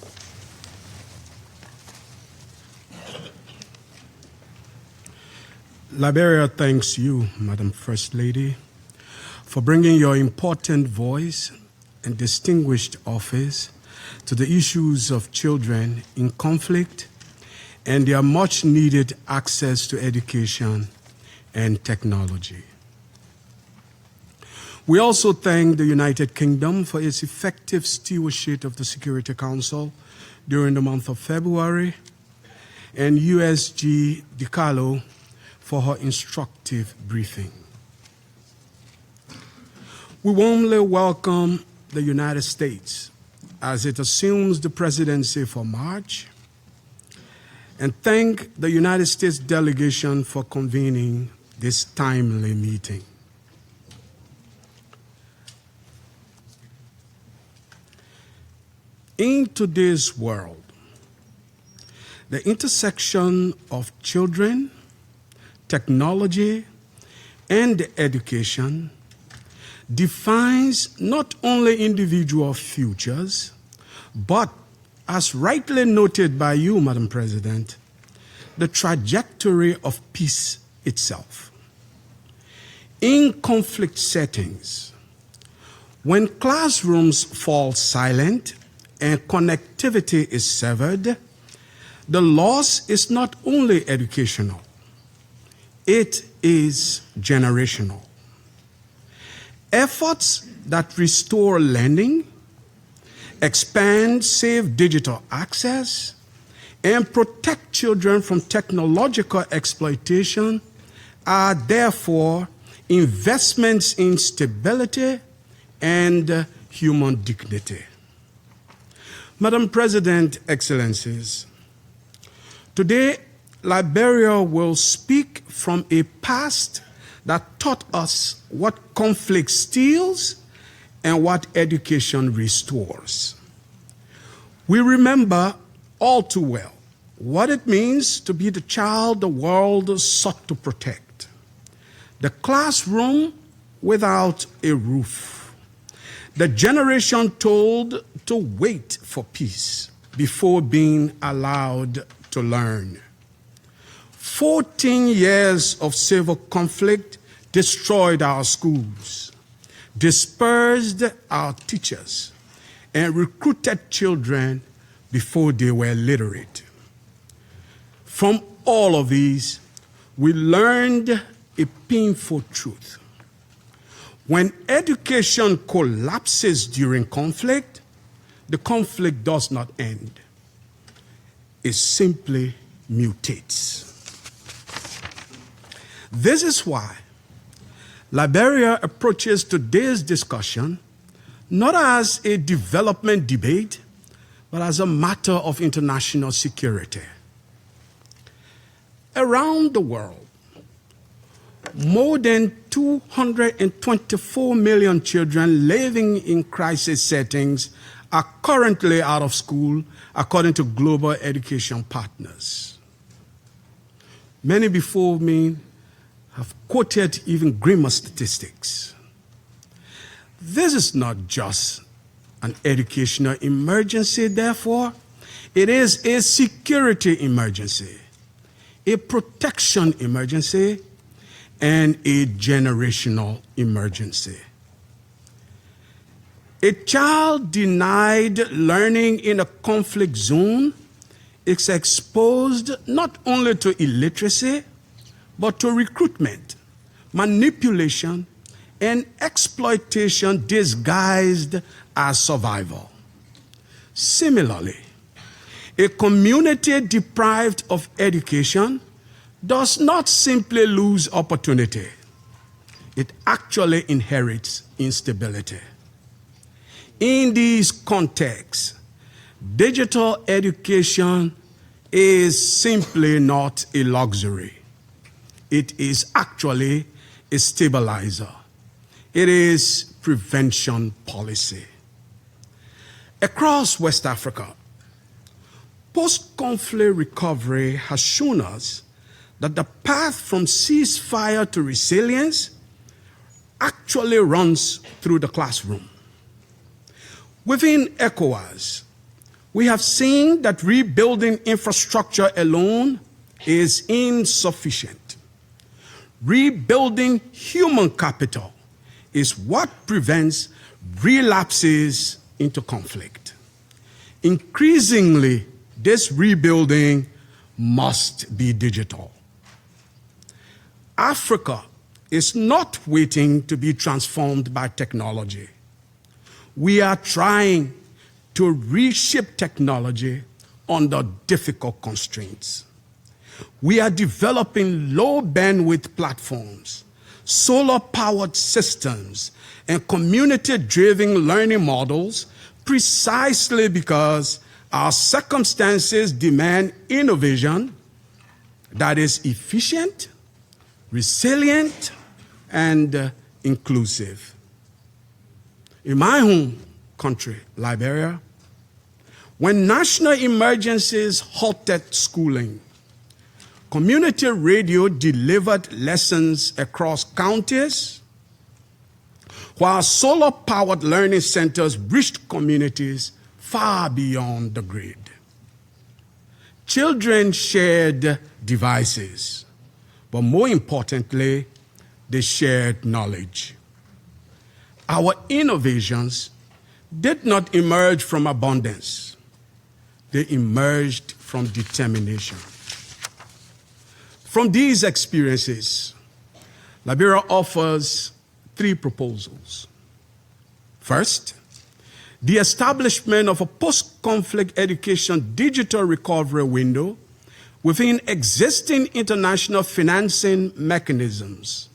Liberia thanks you, Madam First Lady, for bringing your important voice and distinguished office to the issues of children in conflict and their much-needed access to education and technology. We also thank the United Kingdom for its effective stewardship of the Security Council during the month of February, and USG DiCarlo for her instructive briefing. We warmly welcome the United States as it assumes the presidency for March, and thank the United States delegation for convening this timely meeting. In today's world, the intersection of children, technology, and education defines not only individual futures, but, as rightly noted by you, Madam President, the trajectory of peace itself. In conflict settings, when classrooms fall silent and connectivity is severed, the loss is not only educational, it is generational. Efforts that restore learning, expand safe digital access, and protect children from technological exploitation are therefore investments in stability and human dignity. Madam President, Excellencies, today Liberia will speak from a past that taught us what conflict steals and what education restores. We remember all too well what it means to be the child the world sought to protect. The classroom without a roof. The generation told to wait for peace before being allowed to learn. 14 years of civil conflict destroyed our schools, dispersed our teachers, and recruited children before they were literate. From all of these, we learned a painful truth. When education collapses during conflict, the conflict does not end. It simply mutates. This is why Liberia approaches today's discussion not as a development debate, but as a matter of international security. Around the world, more than 224 million children living in crisis settings are currently out of school, according to global education partners. Many before me have quoted even grimmer statistics. This is not just an educational emergency, therefore, it is a security emergency, a protection emergency, and a generational emergency. A child denied learning in a conflict zone is exposed not only to illiteracy, but to recruitment, manipulation, and exploitation disguised as survival. Similarly, a community deprived of education does not simply lose opportunity, it actually inherits instability. In these contexts, digital education is simply not a luxury. It is actually a stabilizer. It is prevention policy. Across West Africa, post-conflict recovery has shown us that the path from ceasefire to resilience actually runs through the classroom. Within ECOWAS, we have seen that rebuilding infrastructure alone is insufficient. Rebuilding human capital is what prevents relapses into conflict. Increasingly, this rebuilding must be digital. Africa is not waiting to be transformed by technology. We are trying to reshape technology under difficult constraints. We are developing low bandwidth platforms, solar-powered systems, and community-driven learning models precisely because our circumstances demand innovation that is efficient, resilient, and inclusive. In my home country, Liberia, when national emergencies halted schooling, community radio delivered lessons across counties, while solar-powered learning centers reached communities far beyond the grid. Children shared devices, but more importantly, they shared knowledge. Our innovations did not emerge from abundance. They emerged from determination. From these experiences, Liberia offers 3 proposals. First, the establishment of a post-conflict education digital recovery window within existing international financing mechanisms.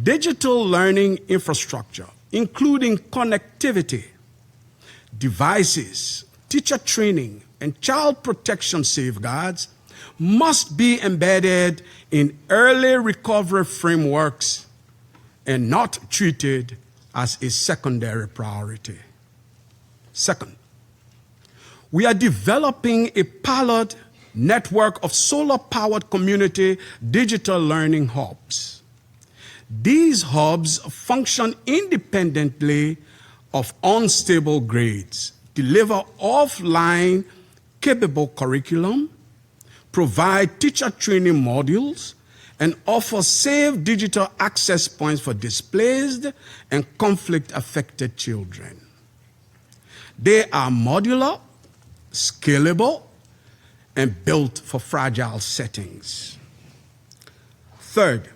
Digital learning infrastructure, including connectivity, devices, teacher training, and child protection safeguards, must be embedded in early recovery frameworks and not treated as a secondary priority. Second, we are developing a pilot network of solar-powered community digital learning hubs. These hubs function independently of unstable grades, deliver offline capable curriculum, provide teacher training modules, and offer safe digital access points for displaced and conflict-affected children. They are modular, scalable, and built for fragile settings. Third,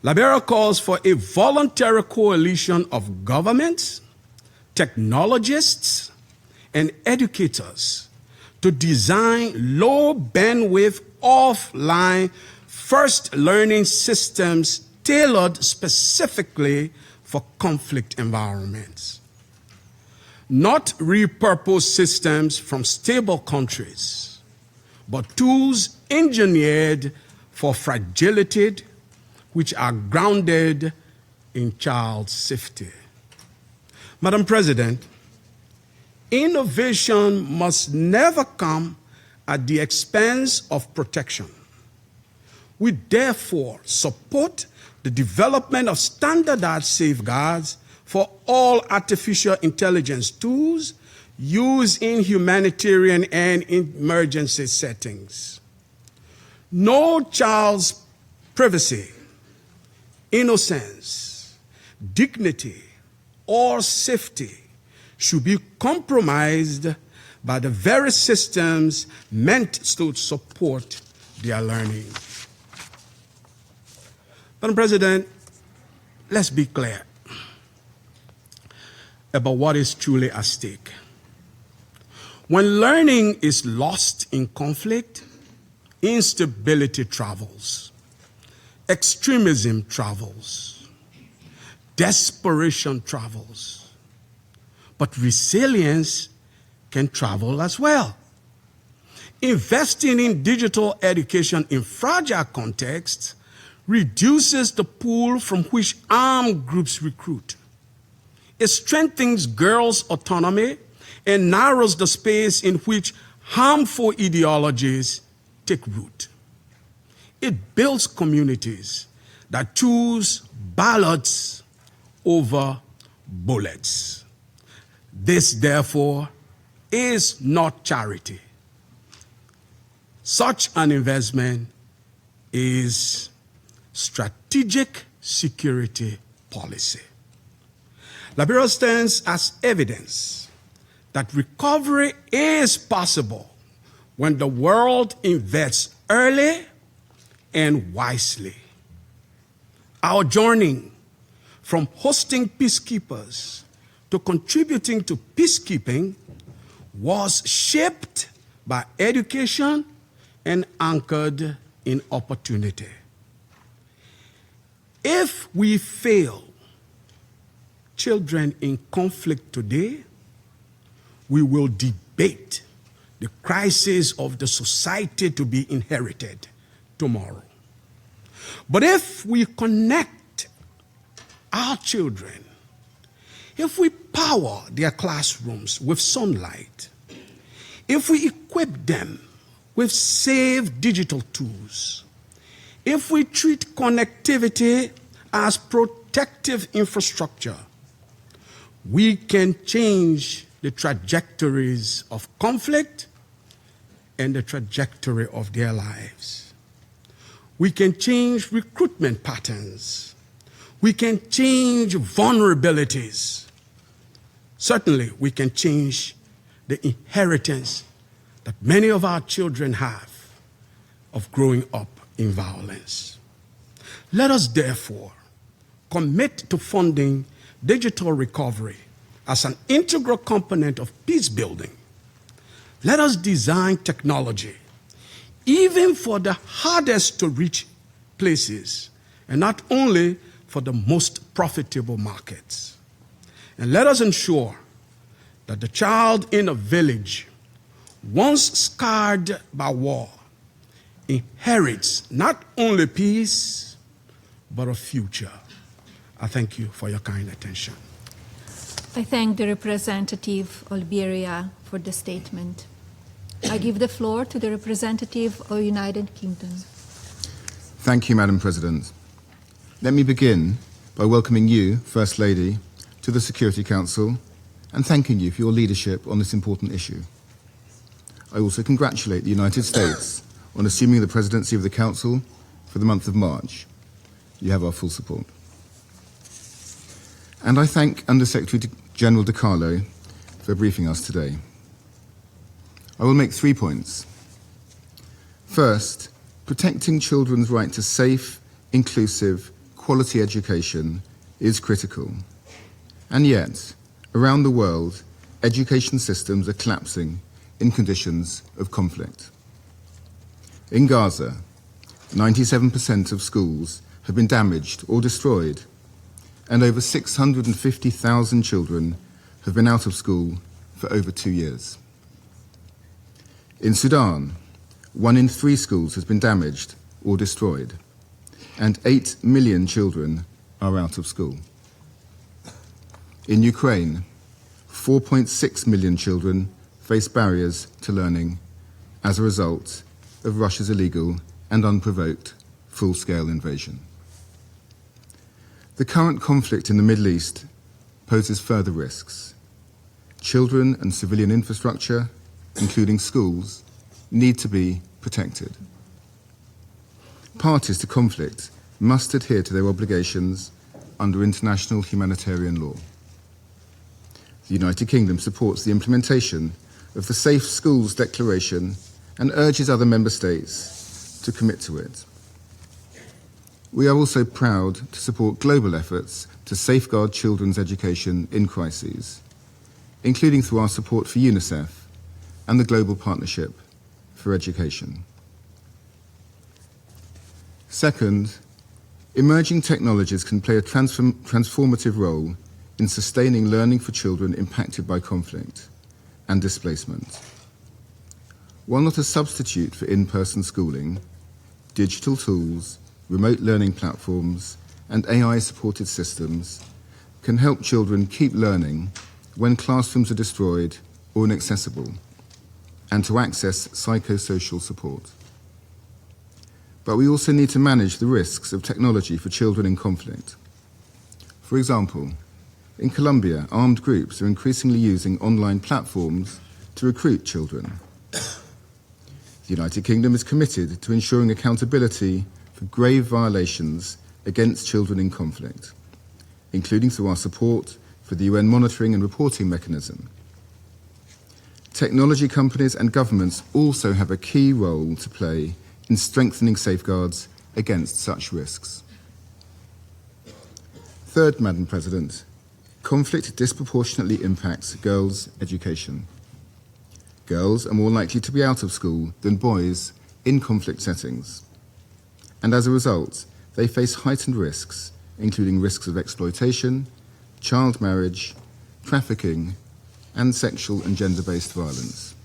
Liberia calls for a voluntary coalition of governments, technologists, and educators to design low-bandwidth, offline, first learning systems tailored specifically for conflict environments. Not repurposed systems from stable countries, but tools engineered for fragility, which are grounded in child safety. Madam President, innovation must never come at the expense of protection. We therefore support the development of standardized safeguards for all artificial intelligence tools used in humanitarian and emergency settings. No child's privacy, innocence, dignity, or safety should be compromised by the very systems meant to support their learning. Madam President, let's be clear about what is truly at stake. When learning is lost in conflict, instability travels, extremism travels, desperation travels, but resilience can travel as well. Investing in digital education in fragile contexts reduces the pool from which armed groups recruit. It strengthens girls' autonomy and narrows the space in which harmful ideologies take root. It builds communities that choose ballots over bullets. This, therefore, is not charity. Such an investment is strategic security policy. Liberia stands as evidence that recovery is possible when the world invests early and wisely. Our journey from hosting peacekeepers to contributing to peacekeeping was shaped by education and anchored in opportunity. If we fail children in conflict today, we will debate the crisis of the society to be inherited tomorrow. But if we connect our children, if we power their classrooms with sunlight, if we equip them with safe digital tools, if we treat connectivity as protective infrastructure, we can change the trajectories of conflict and the trajectory of their lives. We can change recruitment patterns. We can change vulnerabilities. Certainly, we can change the inheritance that many of our children have of growing up in violence. Let us therefore commit to funding digital recovery as an integral component of peace building. Let us design technology, even for the hardest to reach places, and not only for the most profitable markets. And let us ensure that the child in a village, once scarred by war, inherits not only peace, but a future. I thank you for your kind attention. I thank the representative of Liberia for the statement. I give the floor to the representative of the United Kingdom. Thank you, Madam President. Let me begin by welcoming you, First Lady, to the Security Council and thanking you for your leadership on this important issue. I also congratulate the United States on assuming the presidency of the Council for the month of March. You have our full support. And I thank Undersecretary General DiCarlo for briefing us today. I will make 3 points. First, protecting children's right to safe, inclusive, quality education is critical. And yet, around the world, education systems are collapsing in conditions of conflict. In Gaza, 97% of schools have been damaged or destroyed, and over 650,000 children have been out of school for over 2 years. In Sudan, 1 in 3 schools has been damaged or destroyed, and 8 million children are out of school. In Ukraine, 4.6 million children face barriers to learning as a result of Russia's illegal and unprovoked full-scale invasion. The current conflict in the Middle East poses further risks. Children and civilian infrastructure, including schools, need to be protected. Parties to conflict must adhere to their obligations under international humanitarian law. The United Kingdom supports the implementation of the Safe Schools Declaration and urges other member states to commit to it. We are also proud to support global efforts to safeguard children's education in crises, including through our support for UNICEF and the Global Partnership for Education. Second, emerging technologies can play a transformative role in sustaining learning for children impacted by conflict and displacement. While not a substitute for in-person schooling, digital tools, remote learning platforms, and AI-supported systems can help children keep learning when classrooms are destroyed or inaccessible, and to access psychosocial support. But we also need to manage the risks of technology for children in conflict. For example, in Colombia, armed groups are increasingly using online platforms to recruit children. The United Kingdom is committed to ensuring accountability for grave violations against children in conflict, including through our support for the UN monitoring and reporting mechanism. Technology companies and governments also have a key role to play in strengthening safeguards against such risks. Third, Madam President, conflict disproportionately impacts girls' education. Girls are more likely to be out of school than boys in conflict settings. And as a result, they face heightened risks, including risks of exploitation, child marriage, trafficking, and sexual and gender-based violence.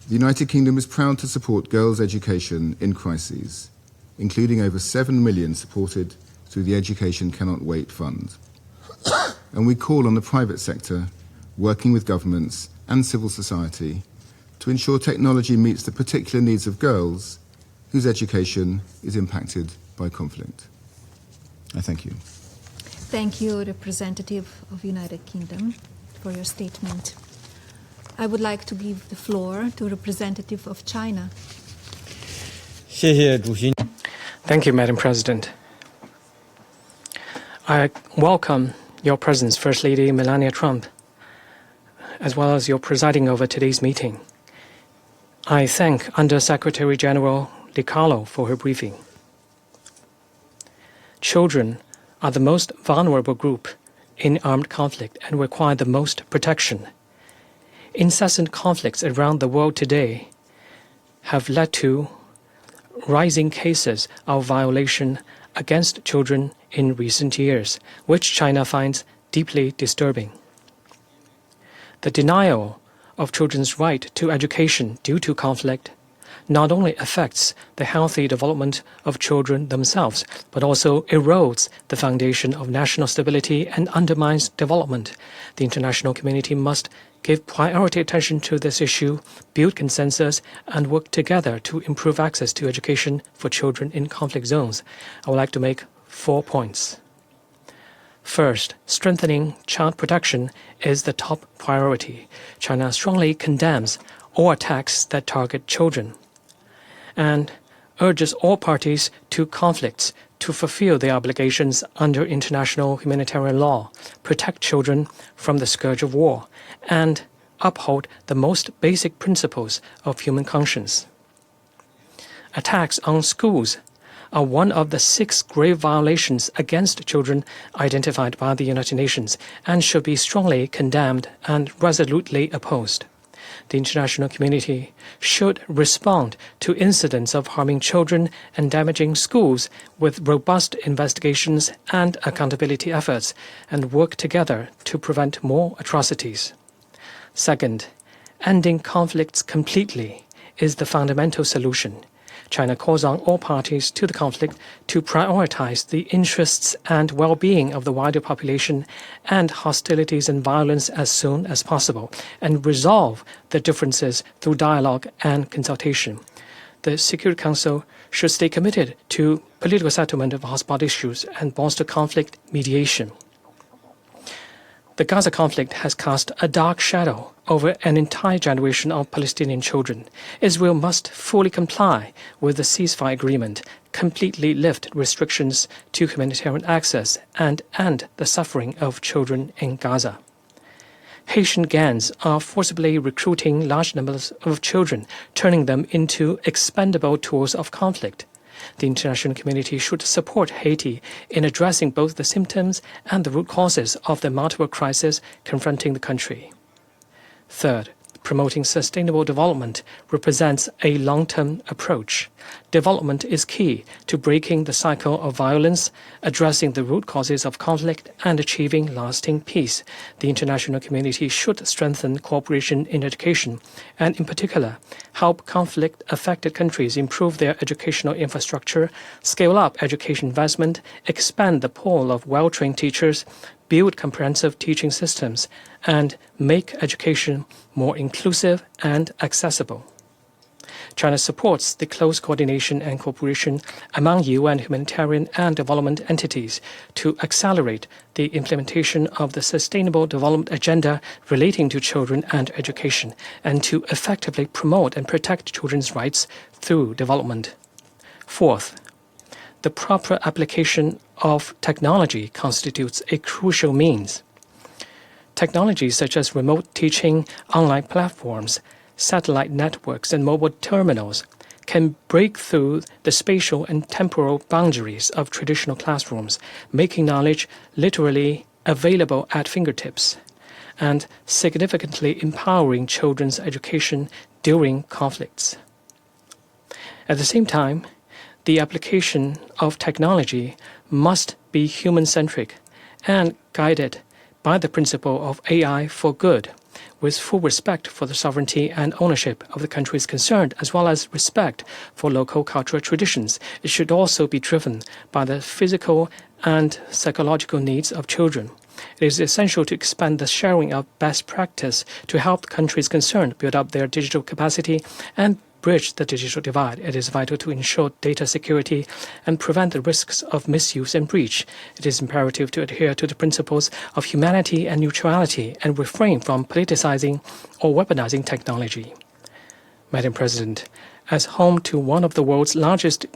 The United Kingdom is proud to support girls' education in crises, including over 7 million supported through the Education Cannot Wait Fund. And we call on the private sector, working with governments and civil society, to ensure technology meets the particular needs of girls whose education is impacted by conflict. I thank you. Thank you, Representative of United Kingdom, for your statement. I would like to give the floor to Representative of China. Thank you, Madam President. I welcome your presence, First Lady Melania Trump, as well as your presiding over today's meeting. I thank Under Secretary General DiCarlo for her briefing. Children are the most vulnerable group in armed conflict and require the most protection. Incessant conflicts around the world today have led to rising cases of violation against children in recent years, which China finds deeply disturbing. The denial of children's right to education due to conflict not only affects the healthy development of children themselves, but also erodes the foundation of national stability and undermines development. The international community must give priority attention to this issue, build consensus, and work together to improve access to education for children in conflict zones. I would like to make 4 points. First, strengthening child protection is the top priority. China strongly condemns all attacks that target children and urges all parties to conflicts to fulfill their obligations under international humanitarian law, protect children from the scourge of war, and uphold the most basic principles of human conscience. Attacks on schools are one of the 6 grave violations against children identified by the United Nations and should be strongly condemned and resolutely opposed. The international community should respond to incidents of harming children and damaging schools with robust investigations and accountability efforts and work together to prevent more atrocities. Second, ending conflicts completely is the fundamental solution. China calls on all parties to the conflict to prioritize the interests and well-being of the wider population and hostilities and violence as soon as possible, and resolve the differences through dialogue and consultation. The Security Council should stay committed to political settlement of hotspot issues and bolster conflict mediation. The Gaza conflict has cast a dark shadow over an entire generation of Palestinian children. Israel must fully comply with the ceasefire agreement, completely lift restrictions to humanitarian access, and end the suffering of children in Gaza. Haitian gangs are forcibly recruiting large numbers of children, turning them into expendable tools of conflict. The international community should support Haiti in addressing both the symptoms and the root causes of the multiple crises confronting the country. Third, promoting sustainable development represents a long-term approach. Development is key to breaking the cycle of violence, addressing the root causes of conflict, and achieving lasting peace. The international community should strengthen cooperation in education, and in particular, help conflict-affected countries improve their educational infrastructure, scale up education investment, expand the pool of well-trained teachers, build comprehensive teaching systems, and make education more inclusive and accessible. China supports the close coordination and cooperation among UN humanitarian and development entities to accelerate the implementation of the Sustainable Development Agenda relating to children and education, and to effectively promote and protect children's rights through development. Fourth, the proper application of technology constitutes a crucial means. Technologies such as remote teaching, online platforms, satellite networks, and mobile terminals can break through the spatial and temporal boundaries of traditional classrooms, making knowledge literally available at fingertips, and significantly empowering children's education during conflicts. At the same time, the application of technology must be human-centric and guided by the principle of AI for good, with full respect for the sovereignty and ownership of the countries concerned, as well as respect for local cultural traditions. It should also be driven by the physical and psychological needs of children. It is essential to expand the sharing of best practice to help the countries concerned build up their digital capacity and bridge the digital divide. It is vital to ensure data security and prevent the risks of misuse and breach. It is imperative to adhere to the principles of humanity and neutrality and refrain from politicizing or weaponizing technology. Madam President, as home to one of the world's largest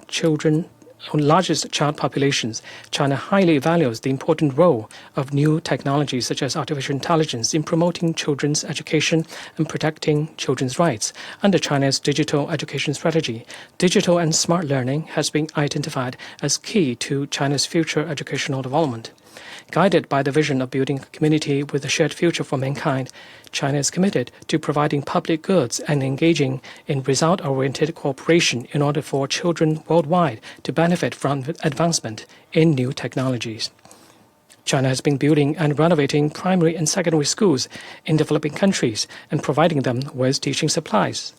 child populations, China highly values the important role of new technologies such as artificial intelligence in promoting children's education and protecting children's rights. Under China's digital education strategy, digital and smart learning has been identified as key to China's future educational development. Guided by the vision of building a community with a shared future for mankind, China is committed to providing public goods and engaging in result-oriented cooperation in order for children worldwide to benefit from advancement in new technologies. China has been building and renovating primary and secondary schools in developing countries and providing them with teaching supplies.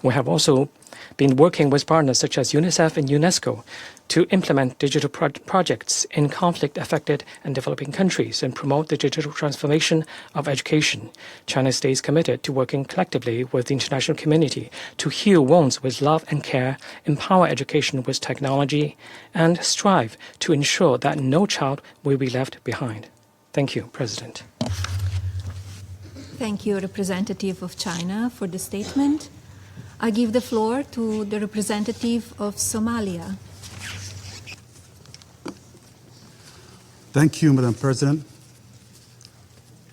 We have also been working with partners such as UNICEF and UNESCO to implement digital projects in conflict-affected and developing countries and promote the digital transformation of education. China stays committed to working collectively with the international community to heal wounds with love and care, empower education with technology, and strive to ensure that no child will be left behind. Thank you, President. Thank you, Representative of China, for the statement. I give the floor to the representative of Somalia. Thank you, Madam President.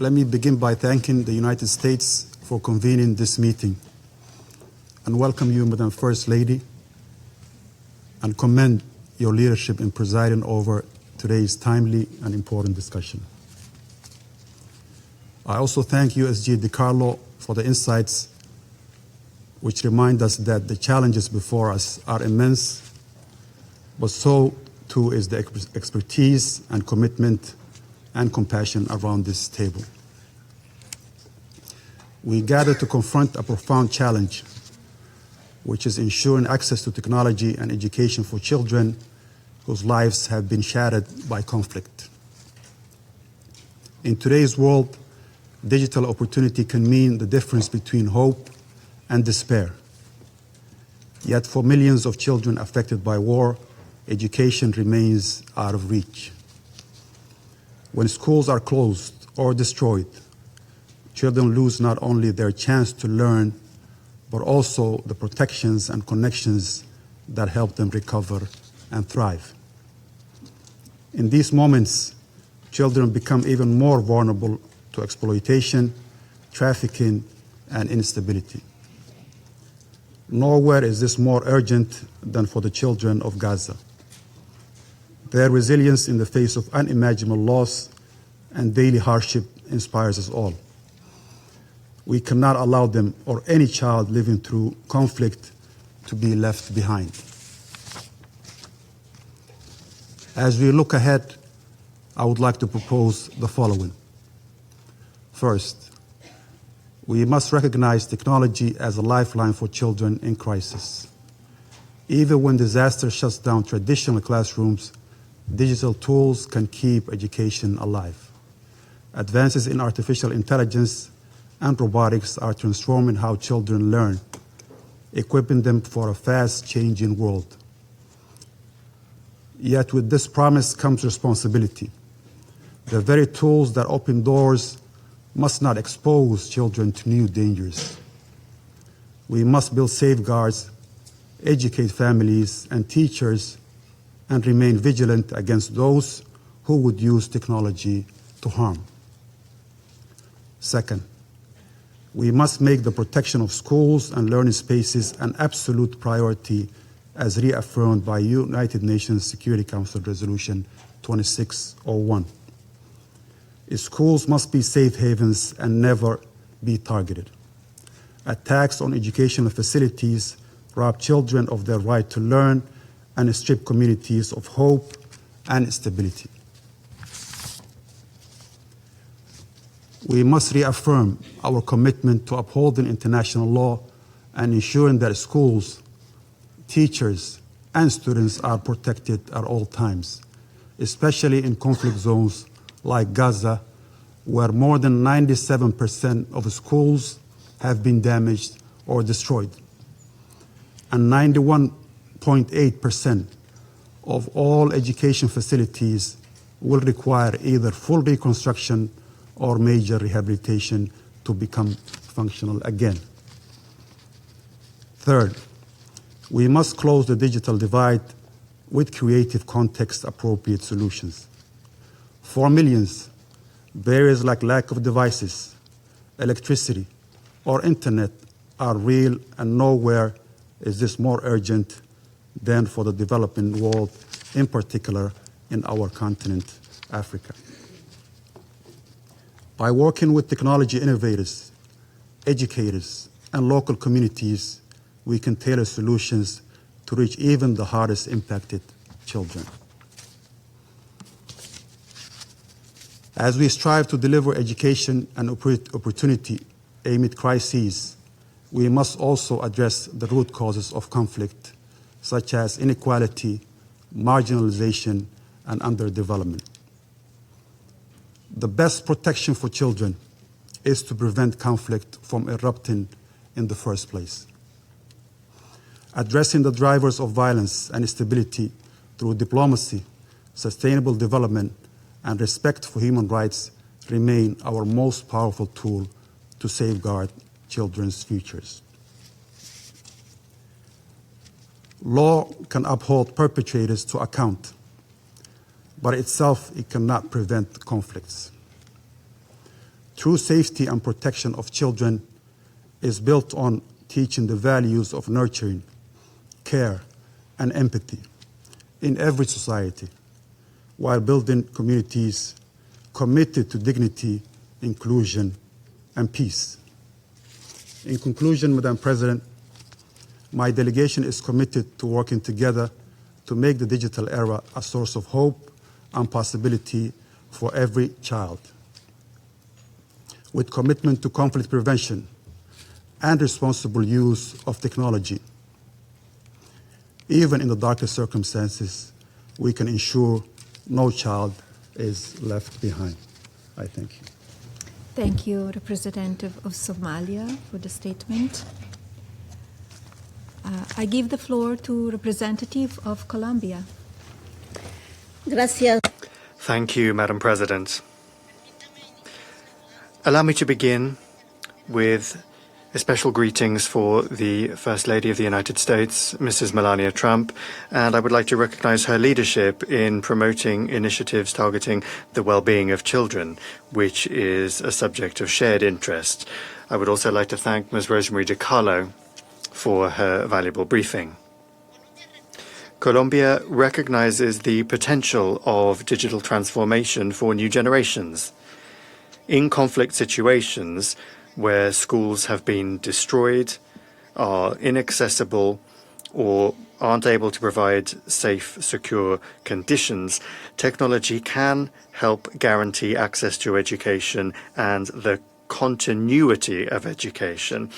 Let me begin by thanking the United States for convening this meeting and welcome you, Madam First Lady, and commend your leadership in presiding over today's timely and important discussion. I also thank USG DiCarlo for the insights which remind us that the challenges before us are immense, but so too is the expertise and commitment and compassion around this table. We gather to confront a profound challenge, which is ensuring access to technology and education for children whose lives have been shattered by conflict. In today's world, digital opportunity can mean the difference between hope and despair. Yet for millions of children affected by war, education remains out of reach. When schools are closed or destroyed, children lose not only their chance to learn, but also the protections and connections that help them recover and thrive. In these moments, children become even more vulnerable to exploitation, trafficking, and instability. Nowhere is this more urgent than for the children of Gaza. Their resilience in the face of unimaginable loss and daily hardship inspires us all. We cannot allow them or any child living through conflict to be left behind. As we look ahead, I would like to propose the following. First, we must recognize technology as a lifeline for children in crisis. Even when disaster shuts down traditional classrooms, digital tools can keep education alive. Advances in artificial intelligence and robotics are transforming how children learn, equipping them for a fast-changing world. Yet with this promise comes responsibility. The very tools that open doors must not expose children to new dangers. We must build safeguards, educate families and teachers, and remain vigilant against those who would use technology to harm. Second, we must make the protection of schools and learning spaces an absolute priority as reaffirmed by United Nations Security Council Resolution 2601. Schools must be safe havens and never be targeted. Attacks on educational facilities rob children of their right to learn and strip communities of hope and stability. We must reaffirm our commitment to upholding international law and ensuring that schools, teachers, and students are protected at all times, especially in conflict zones like Gaza, where more than 97% of schools have been damaged or destroyed, and 91.8% of all education facilities will require either full reconstruction or major rehabilitation to become functional again. Third, we must close the digital divide with creative, context-appropriate solutions. For millions, barriers like lack of devices, electricity, or internet are real, and nowhere is this more urgent than for the developing world, in particular in our continent, Africa. By working with technology innovators, educators, and local communities, we can tailor solutions to reach even the hardest impacted children. As we strive to deliver education and opportunity amid crises, we must also address the root causes of conflict, such as inequality, marginalization, and underdevelopment. The best protection for children is to prevent conflict from erupting in the first place. Addressing the drivers of violence and instability through diplomacy, sustainable development, and respect for human rights remain our most powerful tool to safeguard children's futures. Law can uphold perpetrators to account, but itself it cannot prevent conflicts. True safety and protection of children is built on teaching the values of nurturing, care, and empathy in every society, while building communities committed to dignity, inclusion, and peace. In conclusion, Madam President, my delegation is committed to working together to make the digital era a source of hope and possibility for every child. With commitment to conflict prevention and responsible use of technology, even in the darkest circumstances, we can ensure no child is left behind. I thank you. Thank you, Representative of Somalia, for the statement. I give the floor to Representative of Colombia. Gracias. Thank you, Madam President. Allow me to begin with Special greetings for the First Lady of the United States, Mrs. Melania Trump, and I would like to recognize her leadership in promoting initiatives targeting the well-being of children, which is a subject of shared interest. I would also like to thank Ms. Rosemary DiCarlo for her valuable briefing. Colombia recognizes the potential of digital transformation for new generations. In conflict situations, where schools have been destroyed, are inaccessible, or aren't able to provide safe, secure conditions, technology can help guarantee access to education and the continuity of education,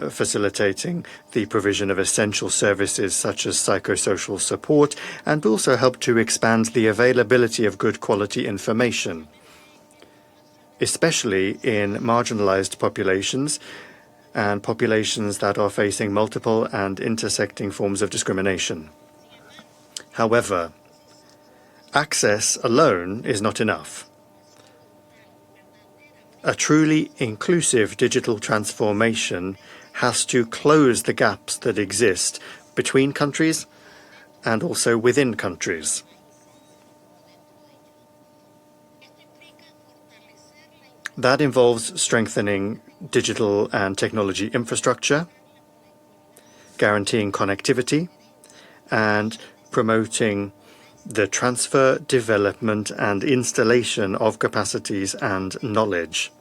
facilitating the provision of essential services such as psychosocial support, and also help to expand the availability of good quality information, especially in marginalized populations and populations that are facing multiple and intersecting forms of discrimination. However, access alone is not enough. A truly inclusive digital transformation has to close the gaps that exist between countries and also within countries. That involves strengthening digital and technology infrastructure, guaranteeing connectivity, and promoting the transfer, development, and installation of capacities and knowledge.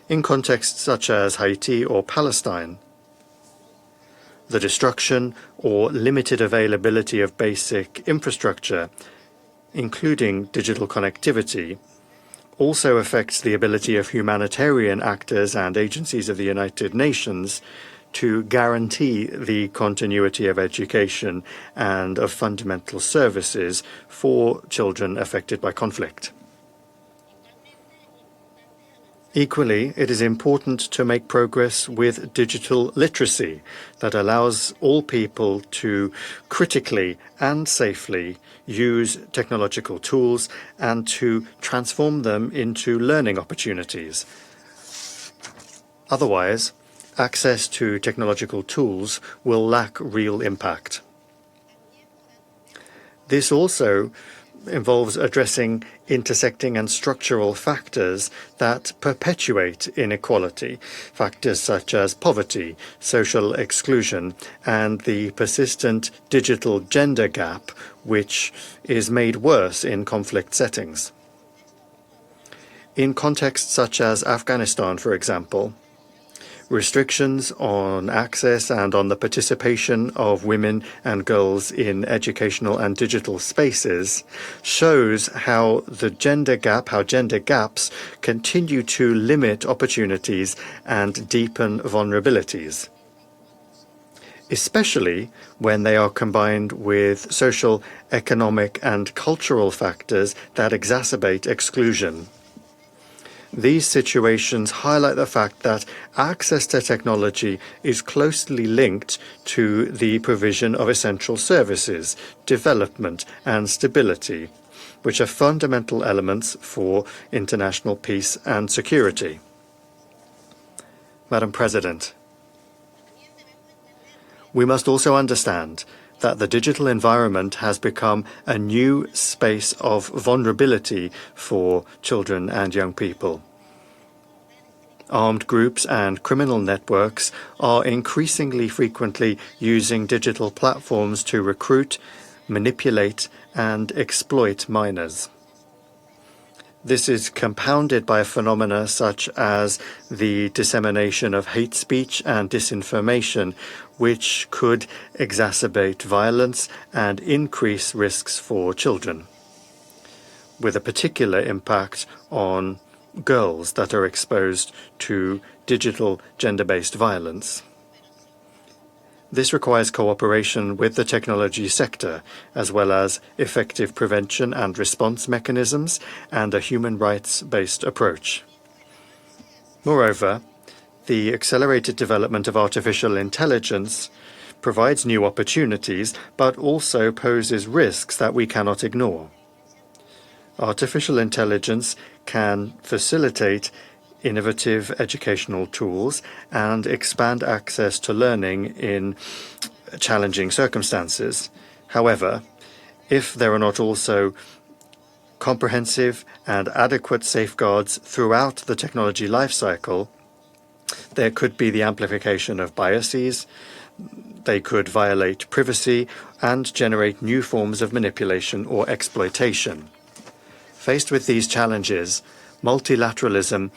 In contexts such as Haiti or Palestine, the destruction or limited availability of basic infrastructure, including digital connectivity, also affects the ability of humanitarian actors and agencies of the United Nations to guarantee the continuity of education and of fundamental services for children affected by conflict. Equally, it is important to make progress with digital literacy that allows all people to critically and safely use technological tools and to transform them into learning opportunities. Otherwise, access to technological tools will lack real impact. This also involves addressing intersecting and structural factors that perpetuate inequality, factors such as poverty, social exclusion, and the persistent digital gender gap, which is made worse in conflict settings. In contexts such as Afghanistan, for example, restrictions on access and on the participation of women and girls in educational and digital spaces shows how gender gaps continue to limit opportunities and deepen vulnerabilities, especially when they are combined with social, economic, and cultural factors that exacerbate exclusion. These situations highlight the fact that access to technology is closely linked to the provision of essential services, development, and stability, which are fundamental elements for international peace and security. Madam President, we must also understand that the digital environment has become a new space of vulnerability for children and young people. Armed groups and criminal networks are increasingly frequently using digital platforms to recruit, manipulate, and exploit minors. This is compounded by phenomena such as the dissemination of hate speech and disinformation, which could exacerbate violence and increase risks for children, with a particular impact on girls that are exposed to digital gender-based violence. This requires cooperation with the technology sector, as well as effective prevention and response mechanisms and a human rights-based approach. Moreover, the accelerated development of artificial intelligence provides new opportunities, but also poses risks that we cannot ignore. Artificial intelligence can facilitate innovative educational tools and expand access to learning in challenging circumstances. However, if there are not also comprehensive and adequate safeguards throughout the technology lifecycle, there could be the amplification of biases, they could violate privacy and generate new forms of manipulation or exploitation. Faced with these challenges, multilateralism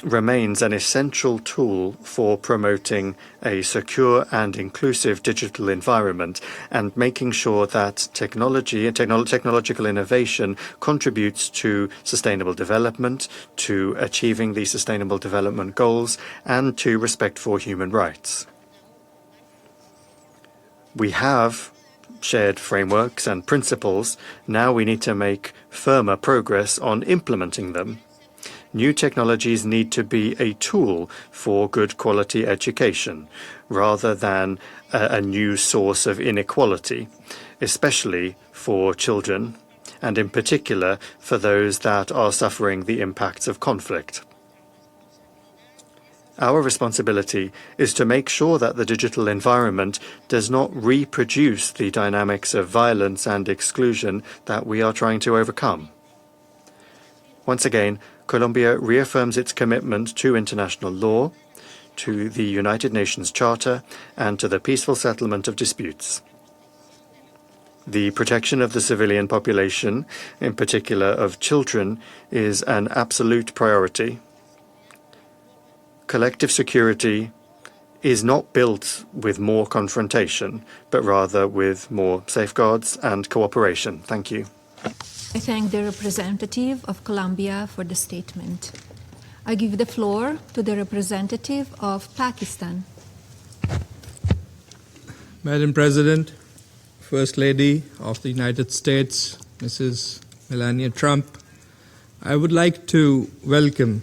remains an essential tool for promoting a secure and inclusive digital environment and making sure that technology and technological innovation contributes to sustainable development, to achieving the Sustainable Development Goals, and to respect for human rights. We have shared frameworks and principles. Now we need to make firmer progress on implementing them. New technologies need to be a tool for good quality education rather than a new source of inequality, especially for children and in particular for those that are suffering the impacts of conflict. Our responsibility is to make sure that the digital environment does not reproduce the dynamics of violence and exclusion that we are trying to overcome. Once again, Colombia reaffirms its commitment to international law, to the United Nations Charter, and to the peaceful settlement of disputes. The protection of the civilian population, in particular of children, is an absolute priority. Collective security is not built with more confrontation, but rather with more safeguards and cooperation. Thank you. I thank the representative of Colombia for the statement. I give the floor to the representative of Pakistan. Madam President, First Lady of the United States, Mrs. Melania Trump, I would like to welcome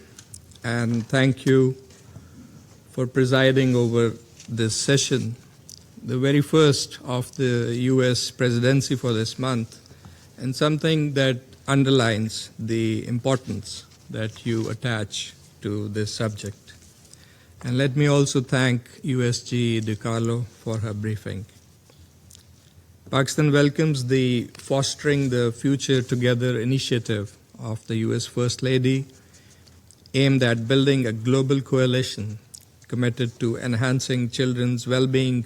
and thank you for presiding over this session, the very first of the U.S. presidency for this month, and something that underlines the importance that you attach to this subject. And let me also thank USG DiCarlo for her briefing. Pakistan welcomes the Fostering the Future Together initiative of the U.S. First Lady, aimed at building a global coalition committed to enhancing children's well-being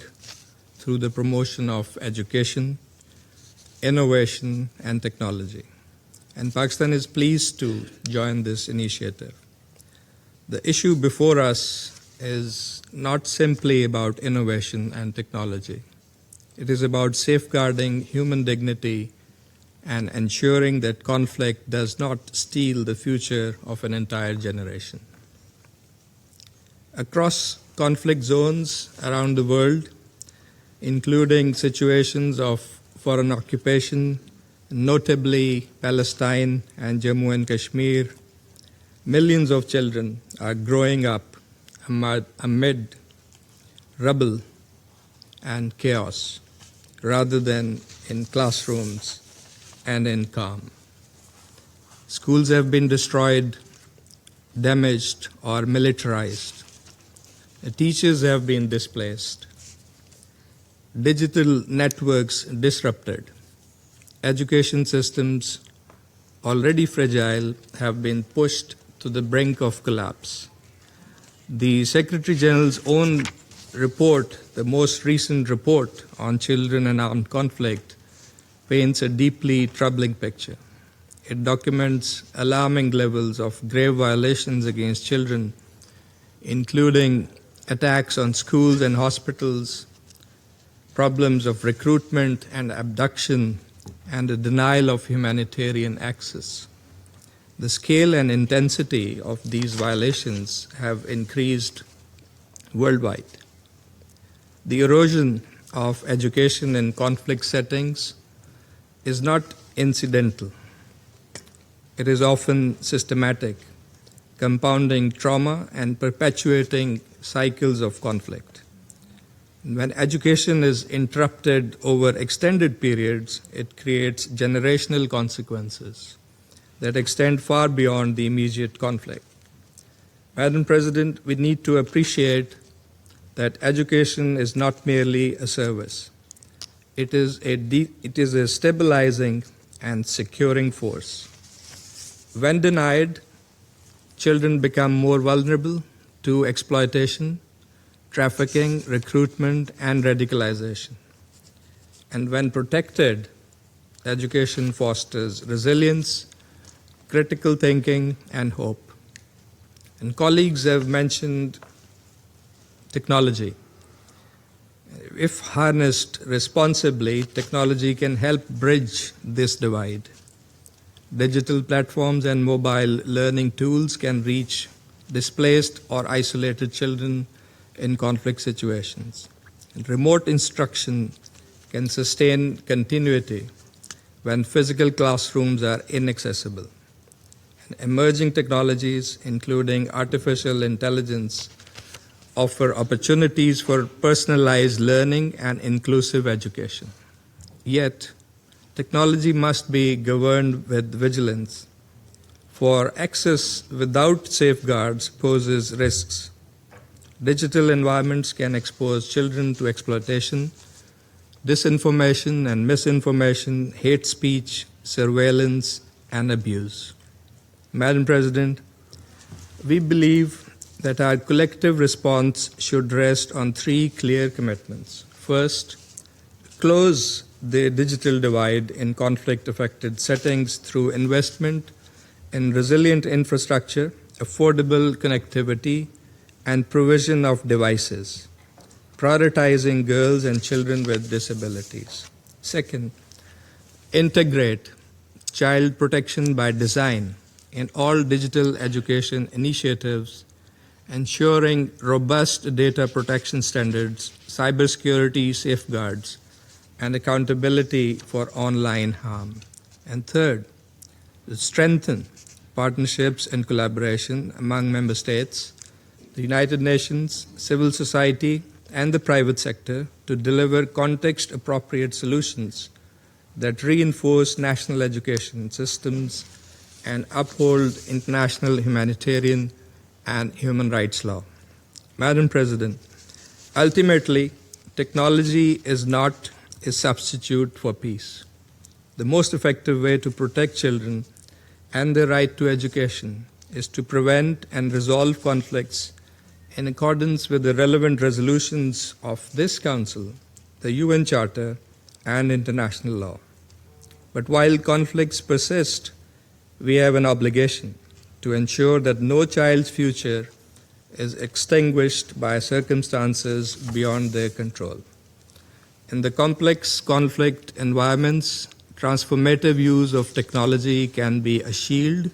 through the promotion of education, innovation, and technology. And Pakistan is pleased to join this initiative. The issue before us is not simply about innovation and technology. It is about safeguarding human dignity and ensuring that conflict does not steal the future of an entire generation. Across conflict zones around the world, including situations of foreign occupation, notably Palestine and Jammu and Kashmir, millions of children are growing up amid rubble and chaos rather than in classrooms and in calm. Schools have been destroyed, damaged, or militarized. The teachers have been displaced. Digital networks disrupted. Education systems, already fragile, have been pushed to the brink of collapse. The Secretary General's own report, the most recent report on children and armed conflict, paints a deeply troubling picture. It documents alarming levels of grave violations against children, including attacks on schools and hospitals, problems of recruitment and abduction, and the denial of humanitarian access. The scale and intensity of these violations have increased worldwide. The erosion of education in conflict settings is not incidental. It is often systematic, compounding trauma and perpetuating cycles of conflict. When education is interrupted over extended periods, it creates generational consequences that extend far beyond the immediate conflict. Madam President, we need to appreciate that education is not merely a service. It is a stabilizing and securing force. When denied, children become more vulnerable to exploitation, trafficking, recruitment, and radicalization. And when protected, education fosters resilience, critical thinking, and hope. And colleagues have mentioned technology. If harnessed responsibly, technology can help bridge this divide. Digital platforms and mobile learning tools can reach displaced or isolated children in conflict situations. And remote instruction can sustain continuity when physical classrooms are inaccessible. And emerging technologies, including artificial intelligence, offer opportunities for personalized learning and inclusive education. Yet, technology must be governed with vigilance, for access without safeguards poses risks. Digital environments can expose children to exploitation, disinformation and misinformation, hate speech, surveillance, and abuse. Madam President, we believe that our collective response should rest on three clear commitments. First, close the digital divide in conflict-affected settings through investment in resilient infrastructure, affordable connectivity, and provision of devices, prioritizing girls and children with disabilities. Second, integrate child protection by design in all digital education initiatives, ensuring robust data protection standards, cybersecurity safeguards, and accountability for online harm. And third, strengthen partnerships and collaboration among member states, the United Nations, civil society, and the private sector to deliver context-appropriate solutions that reinforce national education systems and uphold international humanitarian and human rights law. Madam President, ultimately, technology is not a substitute for peace. The most effective way to protect children and their right to education is to prevent and resolve conflicts in accordance with the relevant resolutions of this Council, the UN Charter, and international law. But while conflicts persist, we have an obligation to ensure that no child's future is extinguished by circumstances beyond their control. In the complex conflict environments, transformative use of technology can be a shield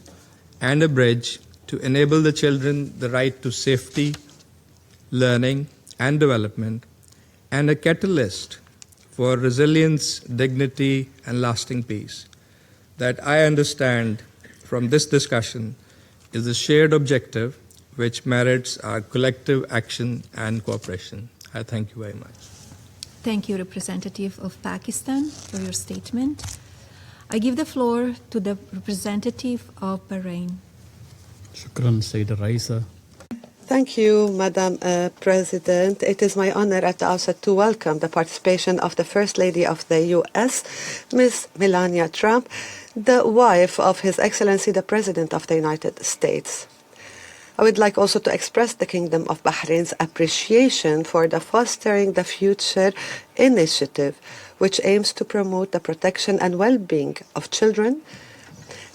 and a bridge to enable the children the right to safety, learning, and development, and a catalyst for resilience, dignity, and lasting peace. That I understand from this discussion is a shared objective which merits our collective action and cooperation. I thank you very much. Thank you, Representative of Pakistan, for your statement. I give the floor to the representative of Bahrain. شكرا سيدة الرئيسة. Thank you, Madam President. It is my honor at the outset to welcome the participation of the First Lady of the U.S., Ms. Melania Trump, the wife of His Excellency the President of the United States. I would like also to express the Kingdom of Bahrain's appreciation for the Fostering the Future initiative, which aims to promote the protection and well-being of children,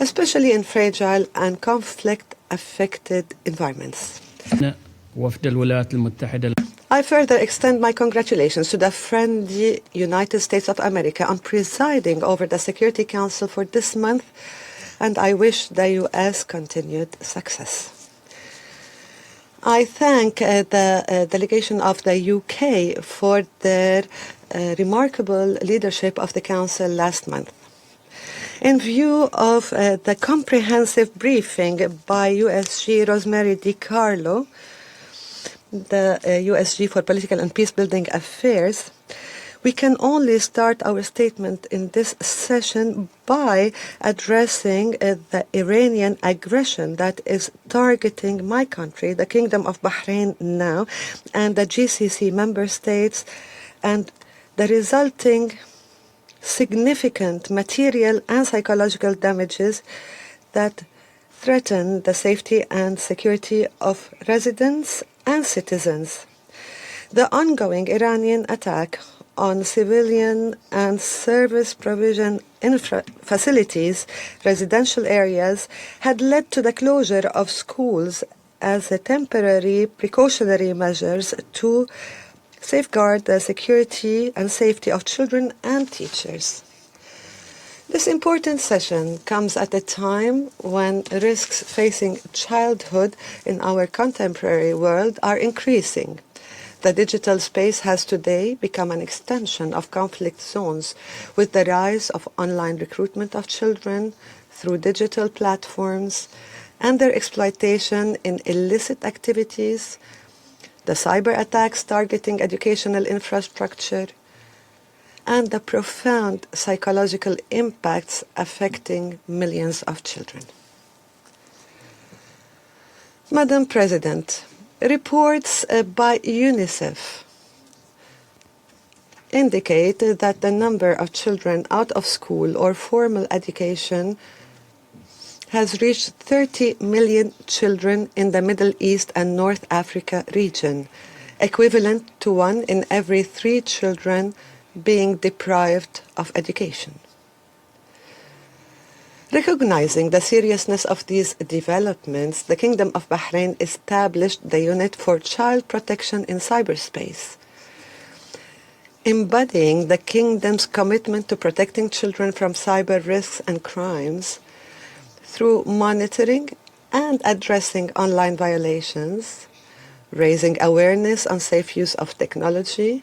especially in fragile and conflict-affected environments. I further extend my congratulations to the friendly United States of America on presiding over the Security Council for this month, and I wish the U.S. continued success. I thank the delegation of the UK for their remarkable leadership of the Council last month. In view of the comprehensive briefing by USG Rosemary DiCarlo, the USG for Political and Peacebuilding Affairs, We can only start our statement in this session by addressing the Iranian aggression that is targeting my country, the Kingdom of Bahrain now, and the GCC member states, and the resulting significant material and psychological damages that threaten the safety and security of residents and citizens. The ongoing Iranian attack on civilian and service provision facilities, residential areas, had led to the closure of schools as a temporary precautionary measures to safeguard the security and safety of children and teachers. This important session comes at a time when risks facing childhood in our contemporary world are increasing. The digital space has today become an extension of conflict zones, with the rise of online recruitment of children through digital platforms and their exploitation in illicit activities, the cyber attacks targeting educational infrastructure, and the profound psychological impacts affecting millions of children. Madam President, reports by UNICEF indicate that the number of children out of school or formal education has reached 30 million children in the Middle East and North Africa region, equivalent to 1 in every 3 children being deprived of education. Recognizing the seriousness of these developments, the Kingdom of Bahrain established the Unit for Child Protection in Cyberspace, embodying the Kingdom's commitment to protecting children from cyber risks and crimes through monitoring and addressing online violations, raising awareness on safe use of technology,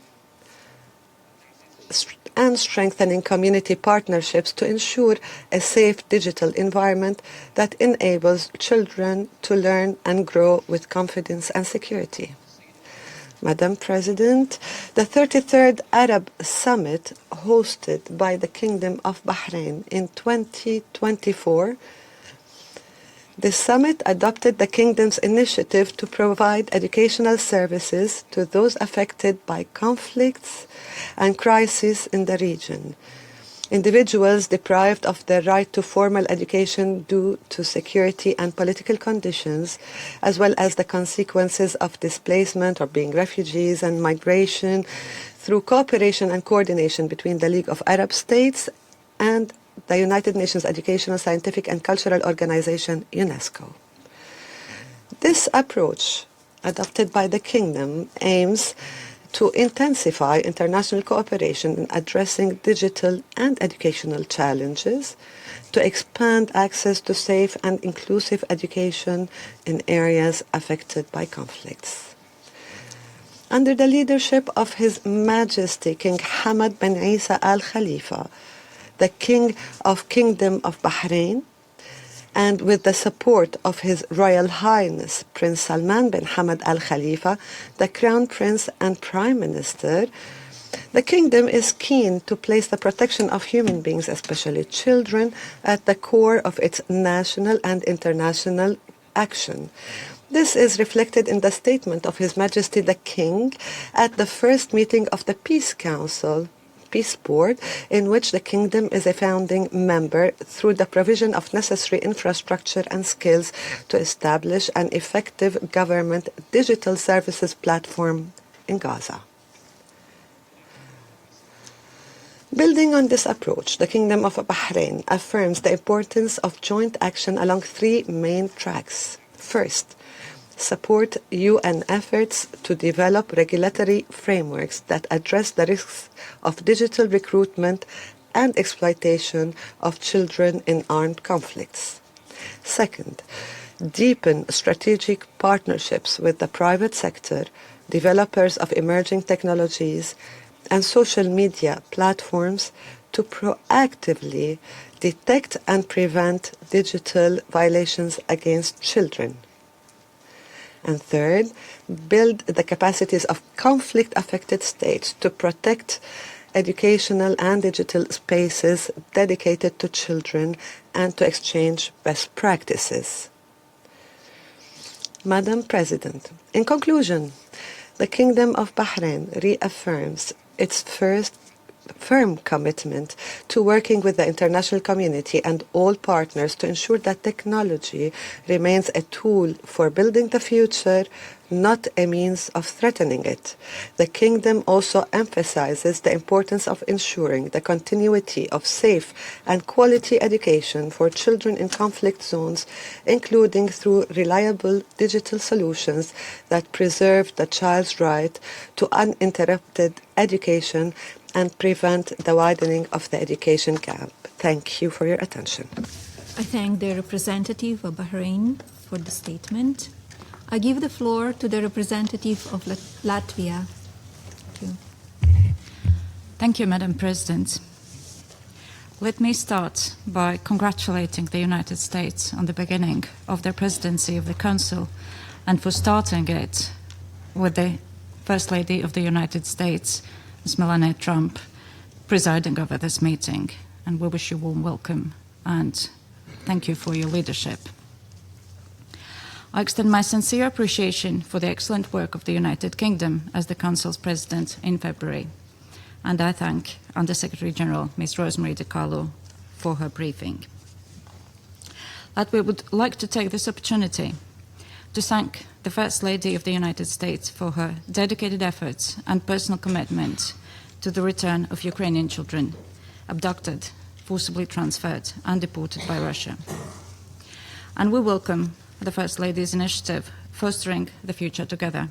and strengthening community partnerships to ensure a safe digital environment that enables children to learn and grow with confidence and security. Madam President, the 33rd Arab Summit hosted by the Kingdom of Bahrain in 2024, the summit adopted the Kingdom's initiative to provide educational services to those affected by conflicts and crises in the region. Individuals deprived of their right to formal education due to security and political conditions, as well as the consequences of displacement or being refugees and migration, through cooperation and coordination between the League of Arab States and the United Nations Educational, Scientific and Cultural Organization, UNESCO. This approach, adopted by the Kingdom, aims to intensify international cooperation in addressing digital and educational challenges, to expand access to safe and inclusive education in areas affected by conflicts. Under the leadership of His Majesty King Hamad bin Isa Al Khalifa, the King of Kingdom of Bahrain, and with the support of His Royal Highness Prince Salman bin Hamad Al Khalifa, the Crown Prince and Prime Minister, the Kingdom is keen to place the protection of human beings, especially children, at the core of its national and international action. This is reflected in the statement of His Majesty the King at the first meeting of the Peace Council, Peace Board, in which the Kingdom is a founding member, through the provision of necessary infrastructure and skills to establish an effective government digital services platform in Gaza. Building on this approach, the Kingdom of Bahrain affirms the importance of joint action along 3 main tracks. First, support UN efforts to develop regulatory frameworks that address the risks of digital recruitment and exploitation of children in armed conflicts. Second, deepen strategic partnerships with the private sector, developers of emerging technologies, and social media platforms to proactively detect and prevent digital violations against children. And third, build the capacities of conflict-affected states to protect educational and digital spaces dedicated to children and to exchange best practices. Madam President, in conclusion, the Kingdom of Bahrain reaffirms its firm commitment to working with the international community and all partners to ensure that technology remains a tool for building the future, not a means of threatening it. The Kingdom also emphasizes the importance of ensuring the continuity of safe and quality education for children in conflict zones, including through reliable digital solutions that preserve the child's right to uninterrupted education and prevent the widening of the education gap. Thank you for your attention. I thank the representative of Bahrain for the statement. I give the floor to the representative of Latvia. Thank you. Thank you, Madam President. Let me start by congratulating the United States on the beginning of their presidency of the Council and for starting it with the First Lady of the United States, Ms. Melania Trump, presiding over this meeting. And we wish you a warm welcome and thank you for your leadership. I extend my sincere appreciation for the excellent work of the United Kingdom as the Council's President in February. And I thank Under Secretary General Ms. Rosemary DiCarlo for her briefing. Latvia would like to take this opportunity to thank the First Lady of the United States for her dedicated efforts and personal commitment to the return of Ukrainian children abducted, forcibly transferred, and deported by Russia. And we welcome the First Lady's initiative, Fostering the Future Together.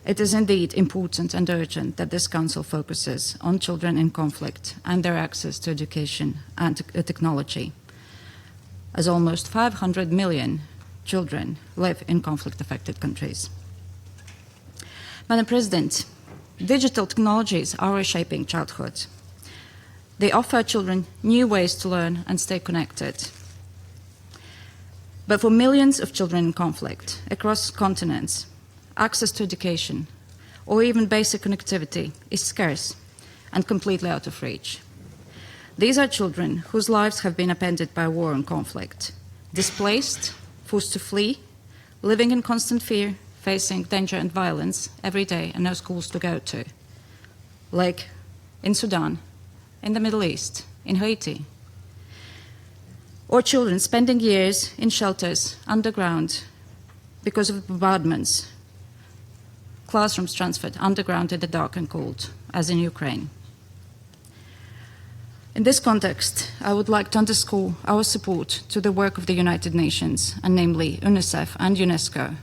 It is indeed important and urgent that this Council focuses on children in conflict and their access to education and technology, as almost 500 million children live in conflict-affected countries. Madam President, digital technologies are reshaping childhood. They offer children new ways to learn and stay connected. But for millions of children in conflict across continents, access to education or even basic connectivity is scarce and completely out of reach. These are children whose lives have been upended by war and conflict, displaced, forced to flee, living in constant fear, facing danger and violence every day and no schools to go to, like in Sudan, in the Middle East, in Haiti. Or children spending years in shelters underground because of bombardments, classrooms transferred underground in the dark and cold, as in Ukraine. In this context, I would like to underscore our support to the work of the United Nations, and namely UNICEF and UNESCO,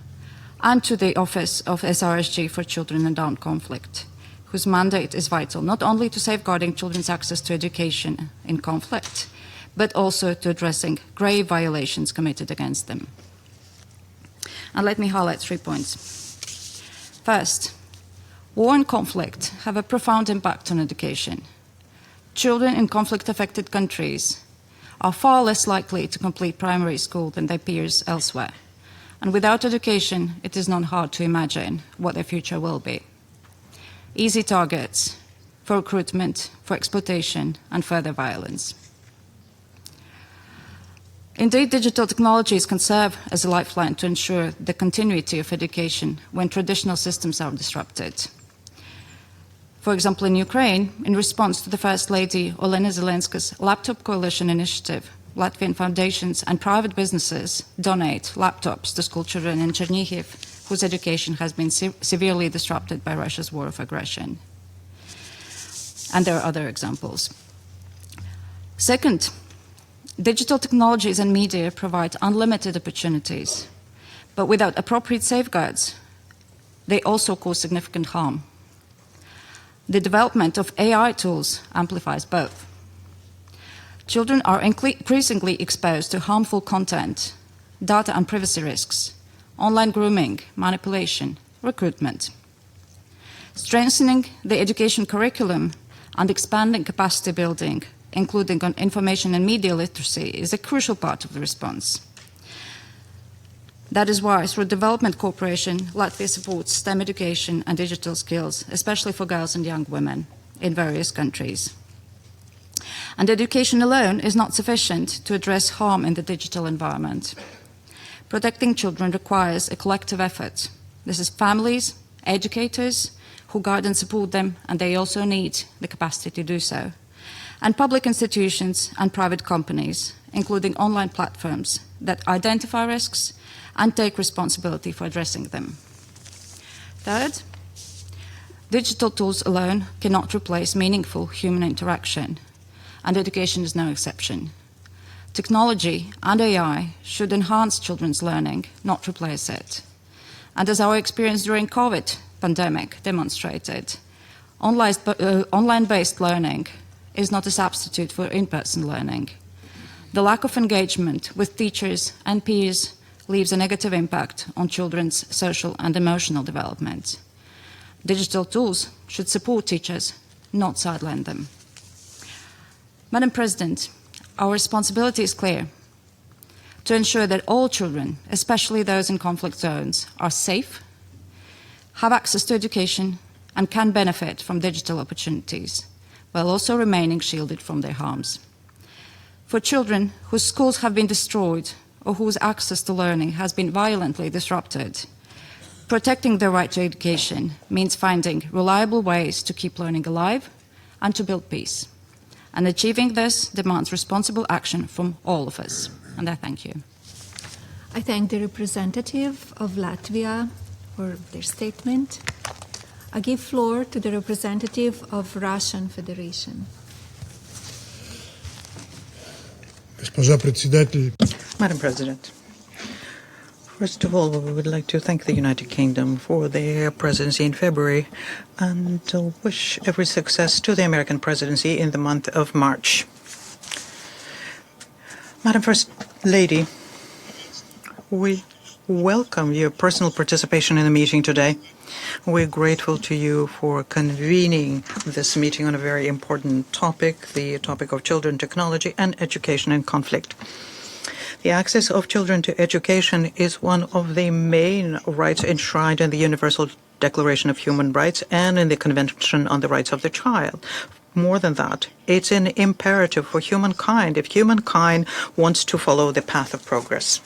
and to the Office of SRSG for Children in Armed Conflict, whose mandate is vital not only to safeguarding children's access to education in conflict, but also to addressing grave violations committed against them. And let me highlight 3 points. First, war and conflict have a profound impact on education. Children in conflict-affected countries are far less likely to complete primary school than their peers elsewhere. And without education, it is not hard to imagine what their future will be. Easy targets for recruitment, for exploitation, and further violence. Indeed, digital technologies can serve as a lifeline to ensure the continuity of education when traditional systems are disrupted. For example, in Ukraine, in response to the First Lady Olena Zelenska's Laptop Coalition initiative, Latvian foundations and private businesses donate laptops to school children in Chernihiv, whose education has been severely disrupted by Russia's war of aggression. And there are other examples. Second, digital technologies and media provide unlimited opportunities, but without appropriate safeguards, they also cause significant harm. The development of AI tools amplifies both. Children are increasingly exposed to harmful content, data and privacy risks, online grooming, manipulation, recruitment. Strengthening the education curriculum and expanding capacity building, including on information and media literacy, is a crucial part of the response. That is why, through development cooperation, Latvia supports STEM education and digital skills, especially for girls and young women, in various countries. And education alone is not sufficient to address harm in the digital environment. Protecting children requires a collective effort. This is families, educators, who guide and support them, and they also need the capacity to do so, and public institutions and private companies, including online platforms that identify risks and take responsibility for addressing them. Third, digital tools alone cannot replace meaningful human interaction, and education is no exception. Technology and AI should enhance children's learning, not replace it. And as our experience during COVID pandemic demonstrated, online-based learning is not a substitute for in-person learning. The lack of engagement with teachers and peers leaves a negative impact on children's social and emotional development. Digital tools should support teachers, not sideline them. Madam President, our responsibility is clear: to ensure that all children, especially those in conflict zones, are safe, have access to education, and can benefit from digital opportunities, while also remaining shielded from their harms. For children whose schools have been destroyed or whose access to learning has been violently disrupted, protecting their right to education means finding reliable ways to keep learning alive and to build peace. And achieving this demands responsible action from all of us. And I thank you. I thank the representative of Latvia for their statement. I give floor to the representative of Russian Federation. Madam President, first of all, we would like to thank the United Kingdom for their presidency in February and to wish every success to the American presidency in the month of March. Madam First Lady, we welcome your personal participation in the meeting today. We're grateful to you for convening this meeting on a very important topic, the topic of children, technology, and education in conflict. The access of children to education is one of the main rights enshrined in the Universal Declaration of Human Rights and in the Convention on the Rights of the Child. More than that, it's an imperative for humankind if humankind wants to follow the path of progress.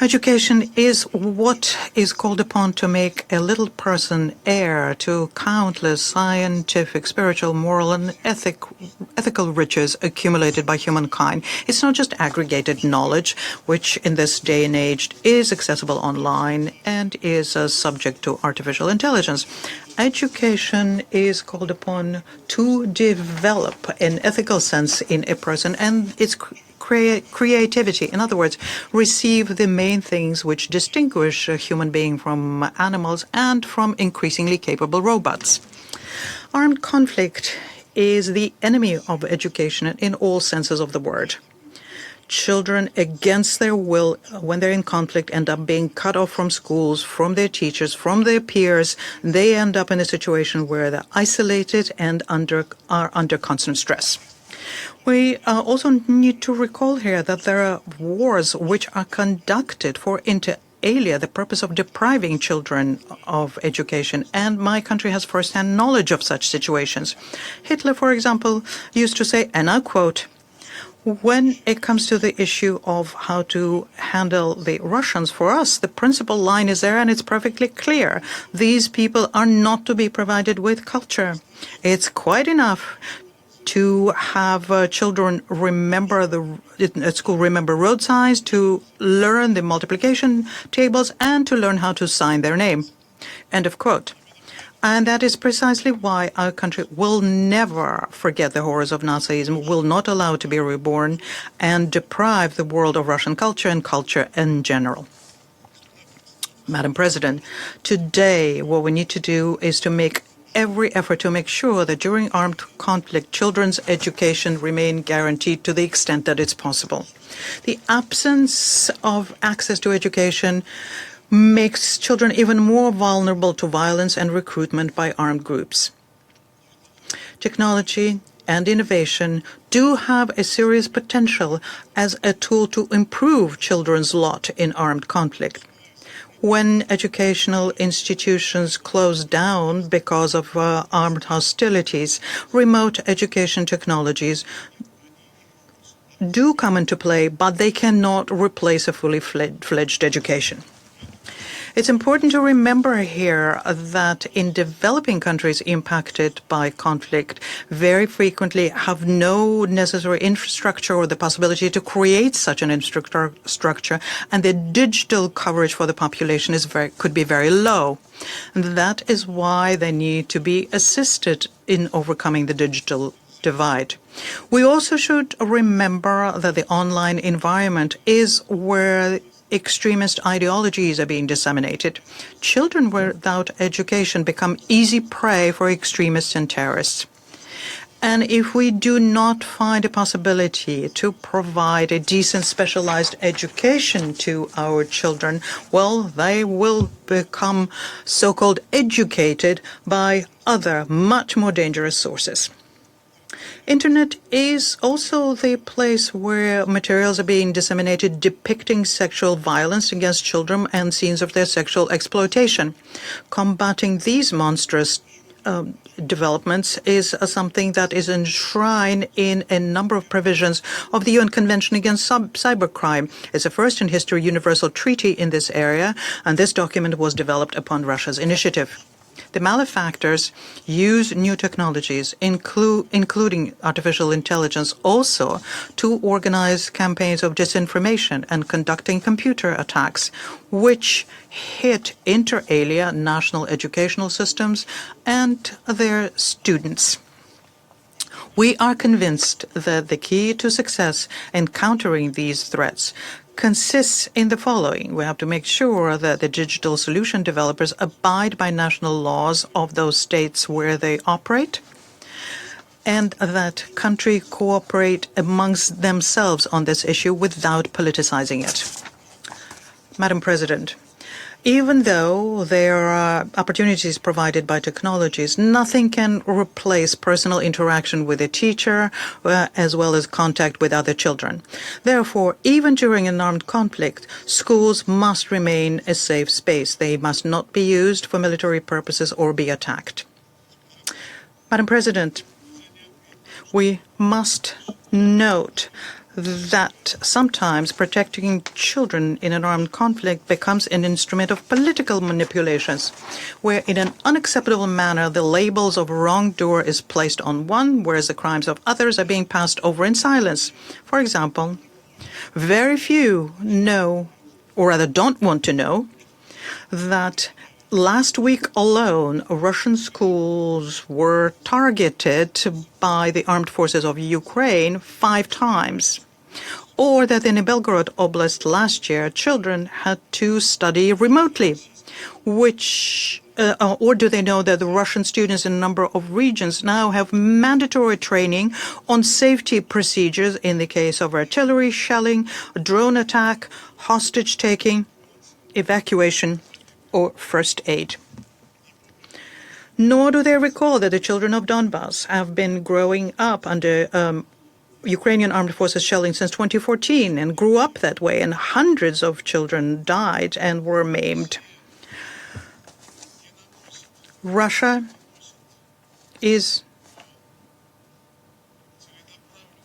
Education is what is called upon to make a little person heir to countless scientific, spiritual, moral, and ethical riches accumulated by humankind. It's not just aggregated knowledge, which in this day and age is accessible online and is subject to artificial intelligence. Education is called upon to develop an ethical sense in a person and its creativity. In other words, receive the main things which distinguish a human being from animals and from increasingly capable robots. Armed conflict is the enemy of education in all senses of the word. Children, against their will, when they're in conflict, end up being cut off from schools, from their teachers, from their peers. They end up in a situation where they're isolated and are under constant stress. We also need to recall here that there are wars which are conducted for inter alia, the purpose of depriving children of education, and my country has first-hand knowledge of such situations. Hitler, for example, used to say, and I quote, "When it comes to the issue of how to handle the Russians, for us, the principal line is there and it's perfectly clear. These people are not to be provided with culture. It's quite enough to have children remember at school remember road signs, to learn the multiplication tables, and to learn how to sign their name." End of quote. And that is precisely why our country will never forget the horrors of Nazism, will not allow it to be reborn, and deprive the world of Russian culture and culture in general. Madam President, today what we need to do is to make every effort to make sure that during armed conflict, children's education remain guaranteed to the extent that it's possible. The absence of access to education makes children even more vulnerable to violence and recruitment by armed groups. Technology and innovation do have a serious potential as a tool to improve children's lot in armed conflict. When educational institutions close down because of armed hostilities, remote education technologies do come into play, but they cannot replace a fully fledged education. It's important to remember here that in developing countries impacted by conflict, very frequently have no necessary infrastructure or the possibility to create such an infrastructure, and the digital coverage for the population could be very low. And that is why they need to be assisted in overcoming the digital divide. We also should remember that the online environment is where extremist ideologies are being disseminated. Children without education become easy prey for extremists and terrorists. And if we do not find a possibility to provide a decent specialized education to our children, well, they will become so-called educated by other, much more dangerous sources. Internet is also the place where materials are being disseminated depicting sexual violence against children and scenes of their sexual exploitation. Combating these monstrous developments is something that is enshrined in a number of provisions of the UN Convention Against Cybercrime. It's a first in history universal treaty in this area, and this document was developed upon Russia's initiative. The malefactors use new technologies, including artificial intelligence, also to organize campaigns of disinformation and conducting computer attacks, which hit inter alia national educational systems and their students. We are convinced that the key to success in countering these threats consists in the following. We have to make sure that the digital solution developers abide by national laws of those states where they operate, and that countries cooperate amongst themselves on this issue without politicizing it. Madam President, even though there are opportunities provided by technologies, nothing can replace personal interaction with a teacher as well as contact with other children. Therefore, even during an armed conflict, schools must remain a safe space. They must not be used for military purposes or be attacked. Madam President, we must note that sometimes protecting children in an armed conflict becomes an instrument of political manipulations, where in an unacceptable manner the labels of wrongdoer is placed on one, whereas the crimes of others are being passed over in silence. For example, very few know, or rather don't want to know, that last week alone, Russian schools were targeted by the armed forces of Ukraine 5 times. Or that in Belgorod Oblast last year, children had to study remotely. Or do they know that the Russian students in a number of regions now have mandatory training on safety procedures in the case of artillery shelling, drone attack, hostage taking, evacuation, or first aid? Nor do they recall that the children of Donbass have been growing up under Ukrainian armed forces shelling since 2014 and grew up that way, and hundreds of children died and were maimed. Russia is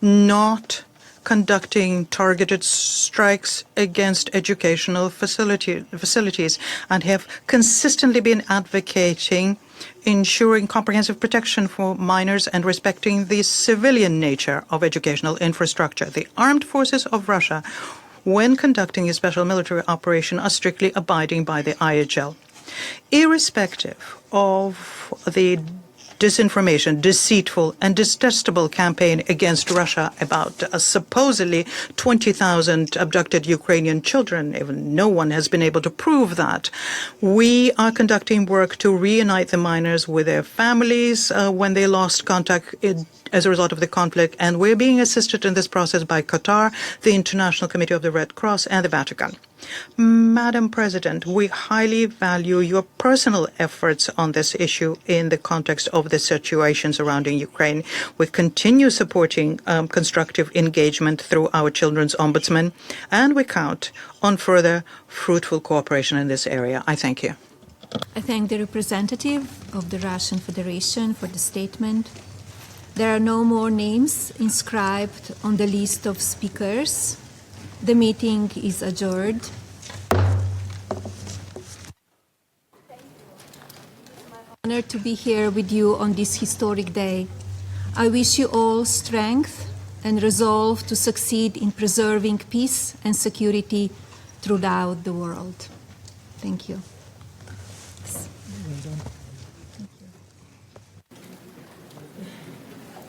not conducting targeted strikes against educational facilities and have consistently been advocating ensuring comprehensive protection for minors and respecting the civilian nature of educational infrastructure. The armed forces of Russia, when conducting a special military operation, are strictly abiding by the IHL. Irrespective of the disinformation, deceitful and detestable campaign against Russia about supposedly 20,000 abducted Ukrainian children. Even no one has been able to prove that. We are conducting work to reunite the minors with their families when they lost contact as a result of the conflict, and we're being assisted in this process by Qatar, the International Committee of the Red Cross, and the Vatican. Madam President, we highly value your personal efforts on this issue in the context of the situation surrounding Ukraine. We continue supporting constructive engagement through our Children's Ombudsman, and we count on further fruitful cooperation in this area. I thank you. I thank the representative of the Russian Federation for the statement. There are no more names inscribed on the list of speakers. The meeting is adjourned. Honored to be here with you on this historic day. I wish you all strength and resolve to succeed in preserving peace and security throughout the world. Thank you.